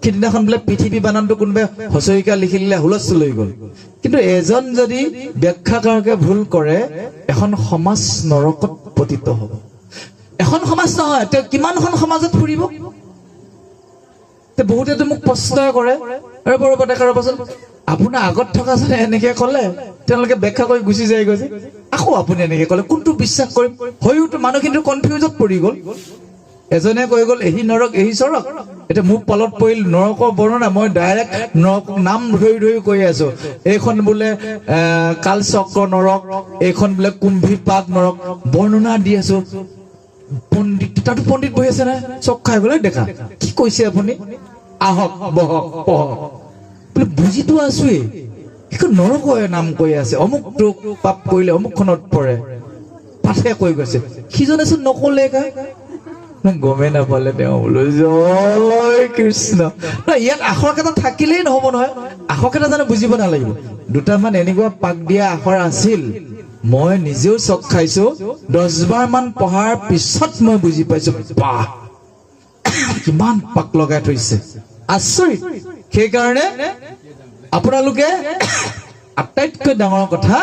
সিদিনাখন বোলে পৃথিৱী বানানটো কোনোবাই হচৰিকা লিখি দিলে হুলস্থুল হৈ গ'ল কিন্তু এজন যদি ব্যাখ্যাকাৰকে ভুল কৰে এখন সমাজ নৰকত পতিত হ'ব এখন সমাজ নহয় তেওঁ কিমানখন সমাজত ফুৰিব বহুতেতো মোক প্ৰশ্ন কৰে আৰু বৰবৰ দেখাৰ পাছত আপোনাৰ আগত থকা জনে এনেকে ক'লে তেওঁলোকে ব্যাখ্যা কৰি গুচি যায় গৈছে আকৌ আপুনি এনেকে ক'লে কোনটো বিশ্বাস কৰিম হয়তো মানুহখিনি কনফিউজত পৰি গ'ল এজনে কৈ গ'ল এহি নৰক এহি চৰক এটা মোৰ পালত পৰিল নৰকৰ বৰ্ণনা মই ডাইৰেক্ট নৰক নাম ধৰি কৈ আছো এইখন বোলে কালচক্ৰ নৰক এইখন বোলে কুম্ভীপাক নৰক বৰ্ণনা দি আছো পণ্ডিত তাতো পণ্ডিত বহি আছে না চক খাই গ'লে দেখা কি কৈছে আপুনি আহক বহক পঢ়ক বোলে বুজিতো আছোৱেই এইখন নৰকৰ নাম কৈ আছে অমুকটো পাপ কৰিলে অমুকখনত পৰে পাঠে কৈ গৈছে সিজনেচোন নকলে গমেই নাপালে তেওঁ বোলো জয় কৃষ্ণ ইয়াত আখৰ কেইটা থাকিলেই নহব নহয় আখৰ কেইটা জানো বুজিব নালাগিব দুটামান এনেকুৱা পাক দিয়া আখৰ আছিল মই নিজেও চক খাইছো 10 বাৰ মান পঢ়াৰ পিছত মই বুজি পাইছো বাহ কিমান পাক লগাই থৈছে আচৰিত সেইকাৰণে আপোনালোকে আটাইতকৈ ডাঙৰ কথা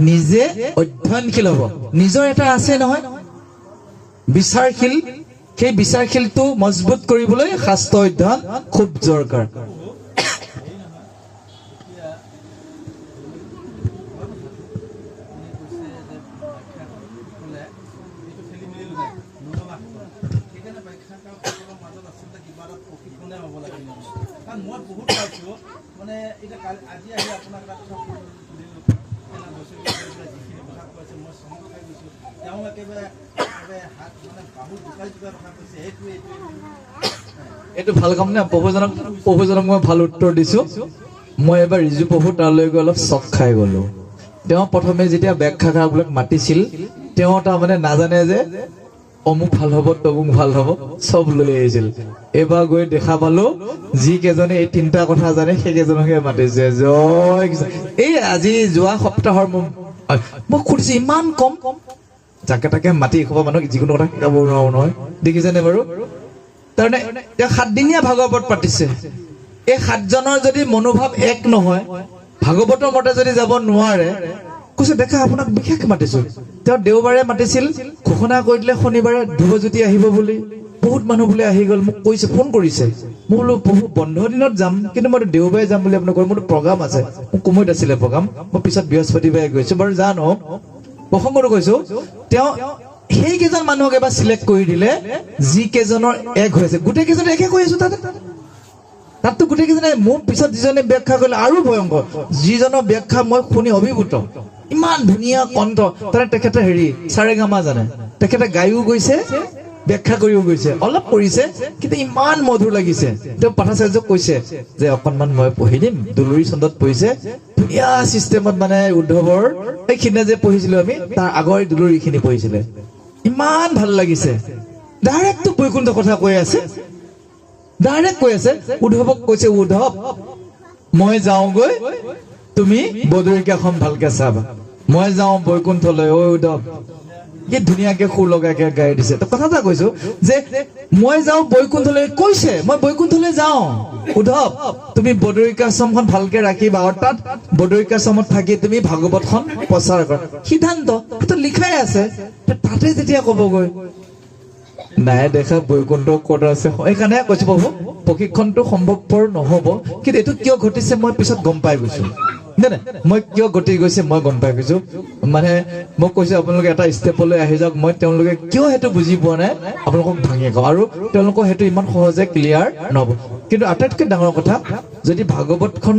নিজে অধ্যয়নশীল হ'ব নিজৰ এটা আছে নহয় বিচাৰশীল সেই বিচাৰশীলটো মজবুত কৰিবলৈ শাস্ত্ৰ অধ্যয়ন খুব দৰকাৰ এইটো ভাল কাম নে প্ৰভুজনক মই ভাল উত্তৰ দিছো মই এবাৰ ৰিজু প্ৰভু তালৈ গৈ অলপ চক খাই গলো তেওঁ প্ৰথমে যেতিয়া ব্যাখ্যাকাৰবিলাক মাতিছিল তেওঁ তাৰমানে নাজানে যে অমুক ভাল হ'ব তমুক ভাল হ'ব চব লৈ আহিছিল এবাৰ গৈ দেখা পালো যি কেজনে এই তিনিটা কথা জানে সেই কেজনকে মাতিছে জয় এই আজি যোৱা সপ্তাহৰ মই সুধিছো ইমান কম যাকে তাকে মাতি এসোপা মানুহক যিকোনো কথা শিকাব নোৱাৰো নহয় দেখিছেনে বাৰু তাৰমানে তেওঁ 7 দিনীয়া ভাগৱত পাতিছে এই 7 জনৰ যদি মনোভাৱ এক নহয় ভাগৱতৰ মতে যদি যাব নোৱাৰে কৈছে দেখা আপোনাক বিশেষ মাতিছো তেওঁ দেওবাৰে মাতিছিল ঘোষণা কৰি দিলে শনিবাৰে ধ্ৰুৱজ্যোতি আহিব বুলি বহুত মানুহ বোলে আহি গ'ল মোক কৈছে ফোন কৰিছে মই বোলো বহু বন্ধ দিনত যাম কিন্তু মই দেওবাৰে যাম বুলি আপোনাক কৈ মোৰ প্ৰগ্ৰাম আছে মোৰ কুমৈত আছিলে প্ৰগ্ৰাম মই পিছত বৃহস্পতিবাৰে গৈছো বাৰু জানো প্ৰসংগটো কৈছো তেওঁ সেই কেইজন মানুহক এবাৰ চিলেক্ট কৰি দিলে যি কেইজনৰ এক হৈছে গোটেই কেইজন একে কৈ আছো তাততো গোটেই কেইজনে মোৰ পিছত যিজনে ব্যাখ্যা কৰিলে আৰু ভয়ংকৰ যিজনৰ ব্যাখ্যা মই শুনি অভিভূত ইমান ধুনীয়া কণ্ঠ তাৰে তেখেতে হেৰি চাৰেগামা জানে তেখেতে গায়ো গৈছে ব্যাখ্যা কৰিও গৈছে অলপ কৰিছে কিন্তু ইমান মধুৰ লাগিছে তেওঁ পাঠাচাৰ্যক কৈছে যে অকণমান মই পঢ়ি দিম দুলুৰী চন্দত পঢ়িছে ধুনীয়া চিষ্টেমত মানে উদ্ধৱৰ এইখিনি যে পঢ়িছিলো আমি তাৰ আগৰ দুলুৰীখিনি পঢ়িছিলে ইমান ভাল লাগিছে ডাইৰেক্ট তো বৈকুণ্ঠ কথা কৈ আছে ডাইৰেক্ট কৈ আছে উদ্ধৱক কৈছে উদ্ধৱ মই যাওঁগৈ তুমি বদৰিকাখন ভালকে চাবা মই যাওঁ বৈকুণ্ঠলৈ ঐ উদ্ধৱ কি ধুনীয়াকে সুৰ লগাকে গাই দিছে তো কথা এটা কৈছো যে মই যাওঁ বৈকুণ্ঠলৈ কৈছে মই বৈকুণ্ঠলৈ যাওঁ উদ্ধৱ তুমি বদৰিকাশ্ৰমখন ভালকে ৰাখিবা অৰ্থাৎ বদৰিকাশ্ৰমত থাকি তুমি ভাগৱতখন প্ৰচাৰ কৰা সিদ্ধান্ত সেইটো লিখাই আছে তাতে যেতিয়া ক'বগৈ নাই দেখা বৈকুণ্ঠ ক'ত আছে সেইকাৰণে কৈছো প্ৰভু প্ৰশিক্ষণটো সম্ভৱপৰ নহ'ব কিন্তু এইটো কিয় ঘটিছে মই পিছত গম পাই গৈছো মই কিয় ঘটি গৈছে মই গম পাই গৈছো মানে মোক কৈছে আপোনালোকে এটা ষ্টেপলৈ আহি যাওক মই তেওঁলোকে কিয় সেইটো বুজি পোৱা নাই আপোনালোকক ভাঙি কওঁ আৰু তেওঁলোকক সেইটো ইমান সহজে ক্লিয়াৰ নহ'ব কিন্তু আটাইতকৈ ডাঙৰ কথা যদি ভাগৱতখন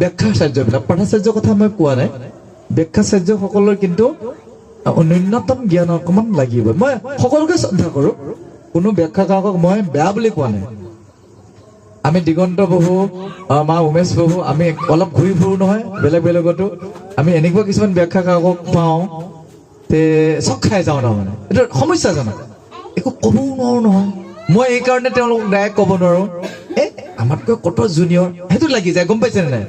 ব্যাখ্যাচাৰ্যবিলাক পাঠাচাৰ্যৰ কথা মই কোৱা নাই ব্যাখ্যাচাৰ্যসকলৰ কিন্তু ন্যূনতম জ্ঞান অকণমান লাগিব মই সকলোকে শ্ৰদ্ধা কৰো কোনো ব্যাখ্যাকাৰকক মই বেয়া বুলি কোৱা নাই আমি দিগন্ত প্ৰভু মা উমেশ প্ৰভু আমি অলপ ঘূৰি ফুৰো নহয় বেলেগ বেলেগতো আমি এনেকুৱা কিছুমান ব্যাখ্যাকাৰকক পাওঁ তে চক খাই যাওঁ তাৰমানে এইটো সমস্যাজনক একো ক'বও নোৱাৰো নহয় মই এইকাৰণে তেওঁলোকক ডাইৰেক্ট ক'ব নোৱাৰো আমাতকৈ কত জুনিয়ৰ সেইটো লাগি যায় গম পাইছেনে নাই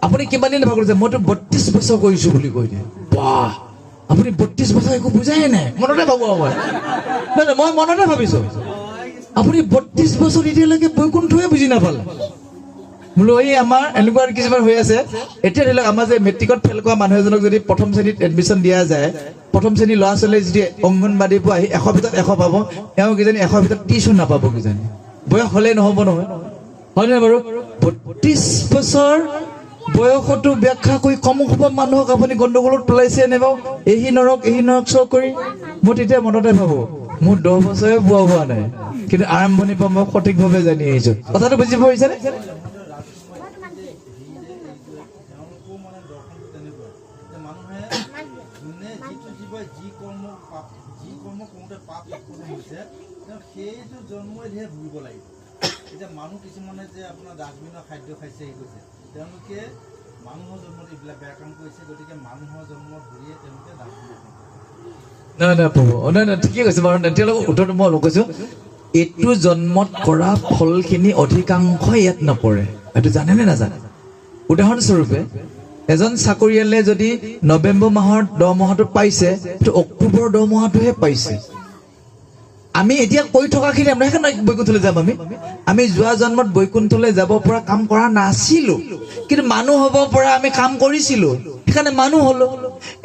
আপুনি কিমান দিন ভাবিছে মইতো 32 বছৰ কৰিছো বুলি কৈ দিয়ে বাহ আপুনি 32 বছৰ একো বুজাই নাই মনতে ভাবো মই মনতে ভাবিছো আপুনি 32 বছৰ এতিয়ালৈকে বৈকুণ্ঠই বুজি নাপালে বোলো এই আমাৰ এনেকুৱা কিছুমান হৈ আছে এতিয়া ধৰি লওক আমাৰ যে মেট্ৰিকত ফেল কৰা মানুহ এজনক যদি প্ৰথম শ্ৰেণীত এডমিশ্যন দিয়া যায় প্ৰথম শ্ৰেণী ল'ৰা ছোৱালীয়ে যদি অংগনবাড়ীৰ পৰা আহি 100 ভিতৰত 100 পাব তেওঁ কিজানি 100 ভিতৰত 30 নাপাব কিজানি বয়স হ'লেই নহ'ব নহয় হয়নে বাৰু 32 বছৰ বয়সতো ব্যাখ্যা কৰি কম খবৰ মানুহক আপুনি গণ্ডগোলত পেলাইছে নে বাৰু এই নৰক চৰ কৰি মই তেতিয়া মনতে ভাবো মোৰ 10 বছৰে বুৱা হোৱা নাই কিন্তু আৰম্ভণিৰ পৰা মই সঠিকভাৱে জানি আহিছো কথাটো বুজি পাইছেনে মানুহ কিছুমানে যে আপোনাৰ ডাষ্টবিনৰ খাদ্য খাইছে কৈছে তেওঁলোকে মানুহৰ জন্মত এইবিলাক বেয়া কাম কৰিছে গতিকে মানুহৰ জন্মত ধৰিয়ে তেওঁলোকে ডাষ্টবিন নাই প্ৰভু নাই ঠিকেই কৈছে বাৰু তেওঁলোকক উত্তৰটো মই কৈছো এইটো জন্মত কৰা ফলখিনি অধিকাংশ ইয়াত নপৰে এইটো জানে নে নাজানে উদাহৰণস্বৰূপে এজন চাকৰিয়ালে যদি নৱেম্বৰ মাহৰ দৰমহাটো পাইছে সেইটো অক্টোবৰ দৰমহাটোহে পাইছে আমি এতিয়া কৈ থকাখিনি আমৰা এখানে বৈকুণ্ঠলৈ যাম আমি যোৱা জন্মত বৈকুণ্ঠলৈ যাব পৰা কাম কৰা নাছিলো কিন্তু মানুহ হ'ব পৰা আমি কাম কৰিছিলো এখানে মানুহ হলো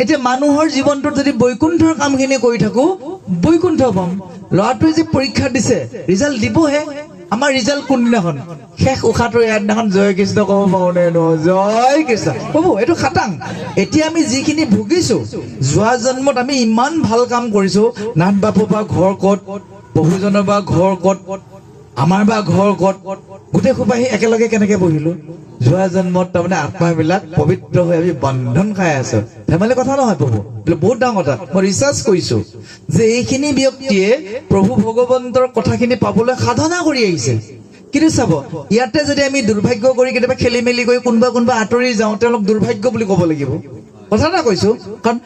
এতিয়া মানুহৰ জীৱনটোত যদি বৈকুণ্ঠৰ কামখিনি কৰি থাকো বৈকুণ্ঠ পাম ল'ৰাটোৱে যে পৰীক্ষা দিছে ৰিজাল্ট দিবহে আমাৰ ৰিজাল্ট কোনদিনাখন শেষ উশাটোৰ ইয়াদিনাখন জয় কৃষ্ণ ক'ব পাৰো নে নহয় জয় কৃষ্ণ প্ৰভু এইটো খাটাং এতিয়া আমি যিখিনি ভুগিছো যোৱা জন্মত আমি ইমান ভাল কাম কৰিছো নাথ বাপু বা ঘৰ ক'ত বহুজনৰ বা ঘৰ ক'ত আমাৰ বা ঘৰ ক'ত গোটেই সোপাহি একেলগে কেনেকে বহিলো যোৱা জন্মত তাৰমানে আত্মাবিলাক পবিত্ৰ হৈ আমি বন্ধন খাই আছো ধেমালি কথা নহয় প্ৰভু বহুত ডাঙৰ কথা মই ৰিচাৰ্চ কৰিছো যে এইখিনি ব্যক্তিয়ে প্ৰভু ভগৱন্তৰ কথাখিনি পাবলৈ সাধনা কৰি আহিছে কিন্তু চাব ইয়াতে যদি আমি দুৰ্ভাগ্য কৰি কেতিয়াবা খেলি মেলি কৰি কোনোবা আঁতৰি যাওঁ তেওঁলোক দুৰ্ভাগ্য বুলি ক'ব লাগিব কথা এটা কৈছো কাৰণ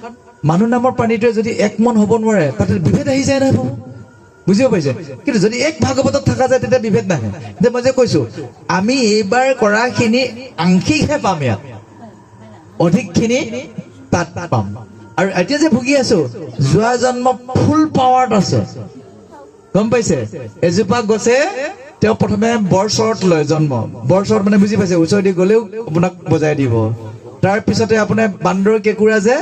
মানুহ নামৰ প্ৰাণীটোৱে যদি একমন হ'ব নোৱাৰে তাতে বিভেদ আহি যায় নহয় বুজিব পাইছে কিন্তু যদি এক ভাগৱতত থকা যায় তেতিয়া বিভেদ নাহে যে মই যে কৈছো আমি এইবাৰ কৰাখিনি আংশিকহে পাম ইয়াত অধিকখিনি তাত পাম আৰু এতিয়া যে ভুগি আছো যোৱা জন্ম ফুল পাৱাৰত আছে গম পাইছে এজোপা গছে তেওঁ প্ৰথমে বৰ চৰত লয় জন্ম বৰ চৰত মানে বুজি পাইছে ওচৰেদি গ'লেও আপোনাক বজাই দিব তাৰ পিছতে আপোনাৰ বান্দৰ কেঁকুৰা যে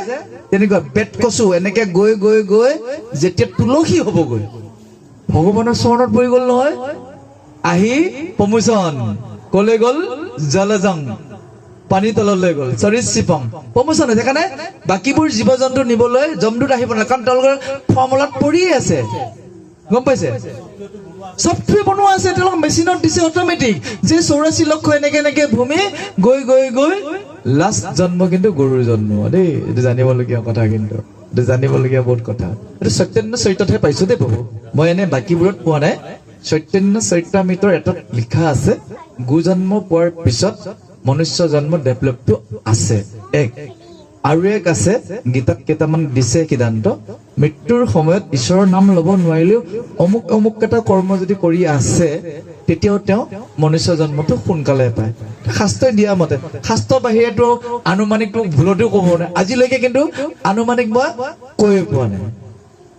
তেনেকুৱা বেত কচু এনেকে গৈ গৈ গৈ যেতিয়া তুলসী হ'বগৈ ভগৱানৰ চৰণত পৰি গ'ল নহয় আহি প্ৰমোচন কলে গ'ল জলজং পানী তললৈ গ'ল চৰিচিপং প্ৰমোচন হৈছে সেইকাৰণে বাকীবোৰ জীৱ জন্তু নিবলৈ জমদূত আহিব নালাগে কাৰণ তেওঁলোকৰ ফৰ্মুলাত পৰিয়ে আছে গম পাইছে সফটৱেৰ বনোৱা আছে তেওঁলোক মেচিনত দিছে অট'মেটিক যে 84 লক্ষ এনেকে ভূমি গৈ গৈ গৈ লাষ্ট জন্ম কিন্তু গৰুৰ জন্ম দেই এইটো জানিবলগীয়া কথা কিন্তু জানিবলগীয়া বহুত কথা এইটো চৈতন্য চৰিত্ৰতহে পাইছো দেই প্ৰভু মই এনে বাকীবোৰত পোৱা নাই চৈতন্য চৰিত্ৰামৃতৰ এটাত লিখা আছে গো জন্ম পোৱাৰ পিছত মনুষ্য জন্ম ডেভেলপটো আছে এক আৰু এক আছে গীতাত কেইটামান দিছে সিদ্ধান্ত মৃত্যুৰ সময়ত ঈশ্বৰৰ নাম ল'ব নোৱাৰিলেও অমুক অমুক এটা কৰ্ম যদি কৰি আছে তেতিয়াও তেওঁ মনুষ্য জন্মটো সোনকালে পায় শাস্ত্ৰই দিয়া মতে শাস্ত্ৰৰ বাহিৰেতো আনুমানিকটো ভুলতেও ক'ব নোৱাৰে আজিলৈকে কিন্তু আনুমানিক মই কৈ পোৱা নাই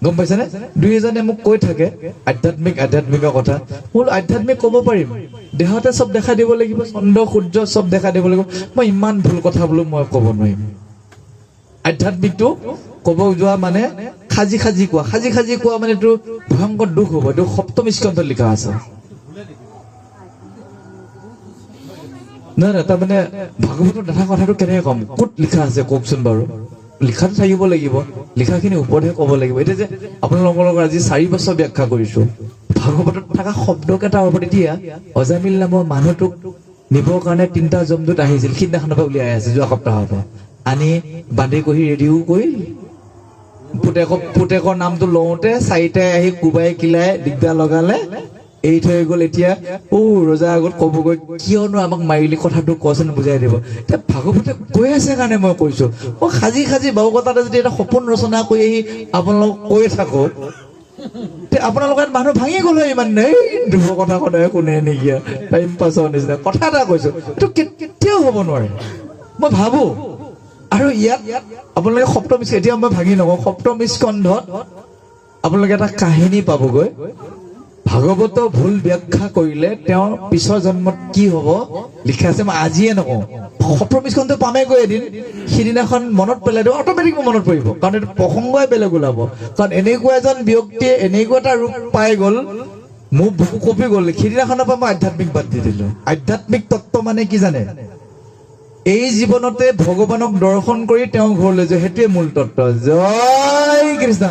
গম পাইছানে দুই এজনে মোক কৈ থাকে আধ্যাত্মিকৰ কথা বোলো আধ্যাত্মিক ক'ব পাৰিম দেহতে চব দেখা দিব লাগিব চন্দ্ৰ সূৰ্য চব দেখা দিব লাগিব মই ইমান ভুল কথা বোলো মই ক'ব নোৱাৰিম আধ্যাত্মিকটো ক'ব যোৱা মানে খাজি কোৱা মানে এইটো ভয়ংকৰ দুখ হ'ব এইটো সপ্তম স্কন্ধত লিখা আছে নহয় তাৰমানে ভাগৱতৰ দেখা কথাটো কেনেকে ক'ম ক'ত লিখা আছে কওকচোন বাৰু লিখাটো থাকিব লাগিব লিখাখিনি ওপৰতহে ক'ব লাগিব এতিয়া যে আপোনালোকৰ লগত আজি 4 বছৰ ব্যাখ্যা কৰিছো ভাগৱতত থকা শব্দকেইটাৰ ওপৰত এতিয়া অজামিল নামৰ মানুহটোক নিবৰ কাৰণে 3টা জমদূত আহিছিল সিদিনাখনৰ পৰা উলিয়াই আছে যোৱা সপ্তাহৰ পৰা আনি বান্ধি কহি ৰেডিও কৰিল পুতেকৰ নামটো লওঁতে 4টাই আহি কোবাই কিলাই দিগদাৰ লগালে এই থৈ গ'ল এতিয়া ৰজা আগত ক'বগৈ কিয়নো আমাক মাৰিলি কথাটো কচোন বুজাই দিব এতিয়া ভাগৱতে কৈ আছে কাৰণে মই কৈছো সাজি বাহু কথাতে যদি এটা সপোন ৰচনা কৰি আহি আপোনালোকক কৈ থাকো আপোনালোকৰ মানুহ ভাঙি গ'ল ইমান দুখ কথা সদায় শুনে নেকি টাইম পাছৰ নিচিনা কথা এটা কৈছো এইটো কেতিয়াও হ'ব নোৱাৰে মই ভাবো আৰু ইয়াত আপোনালোকে সপ্তম এতিয়া মই ভাঙি নকওঁ সপ্তম স্কন্ধত আপোনালোকে এটা কাহিনী পাবগৈ ভাগৱত ভুল ব্যাখ্যা কৰিলে তেওঁৰ পিছৰ জন্মত কি হ'ব লিখা আছে মই আজিয়ে নকওঁ সপ্তম স্কন্ধটো পামেগৈ এদিন সিদিনাখন মনত পেলাই দিব অট'মেটিক মনত পৰিব কাৰণ এইটো প্ৰসংগই বেলেগ ওলাব কাৰণ এনেকুৱা এজন ব্যক্তিয়ে এনেকুৱা এটা ৰূপ পাই গ'ল মোৰ বুকু কঁপি গ'ল সিদিনাখনৰ পৰা মই আধ্যাত্মিক বাদ দি দিলো আধ্যাত্মিক তত্ত্ব মানে কি জানে এই জীৱনতে ভগৱানক দৰ্শন কৰি তেওঁ ঘৰলৈ যায় সেইটোৱে মূল তত্ত্ব জয় কৃষ্ণ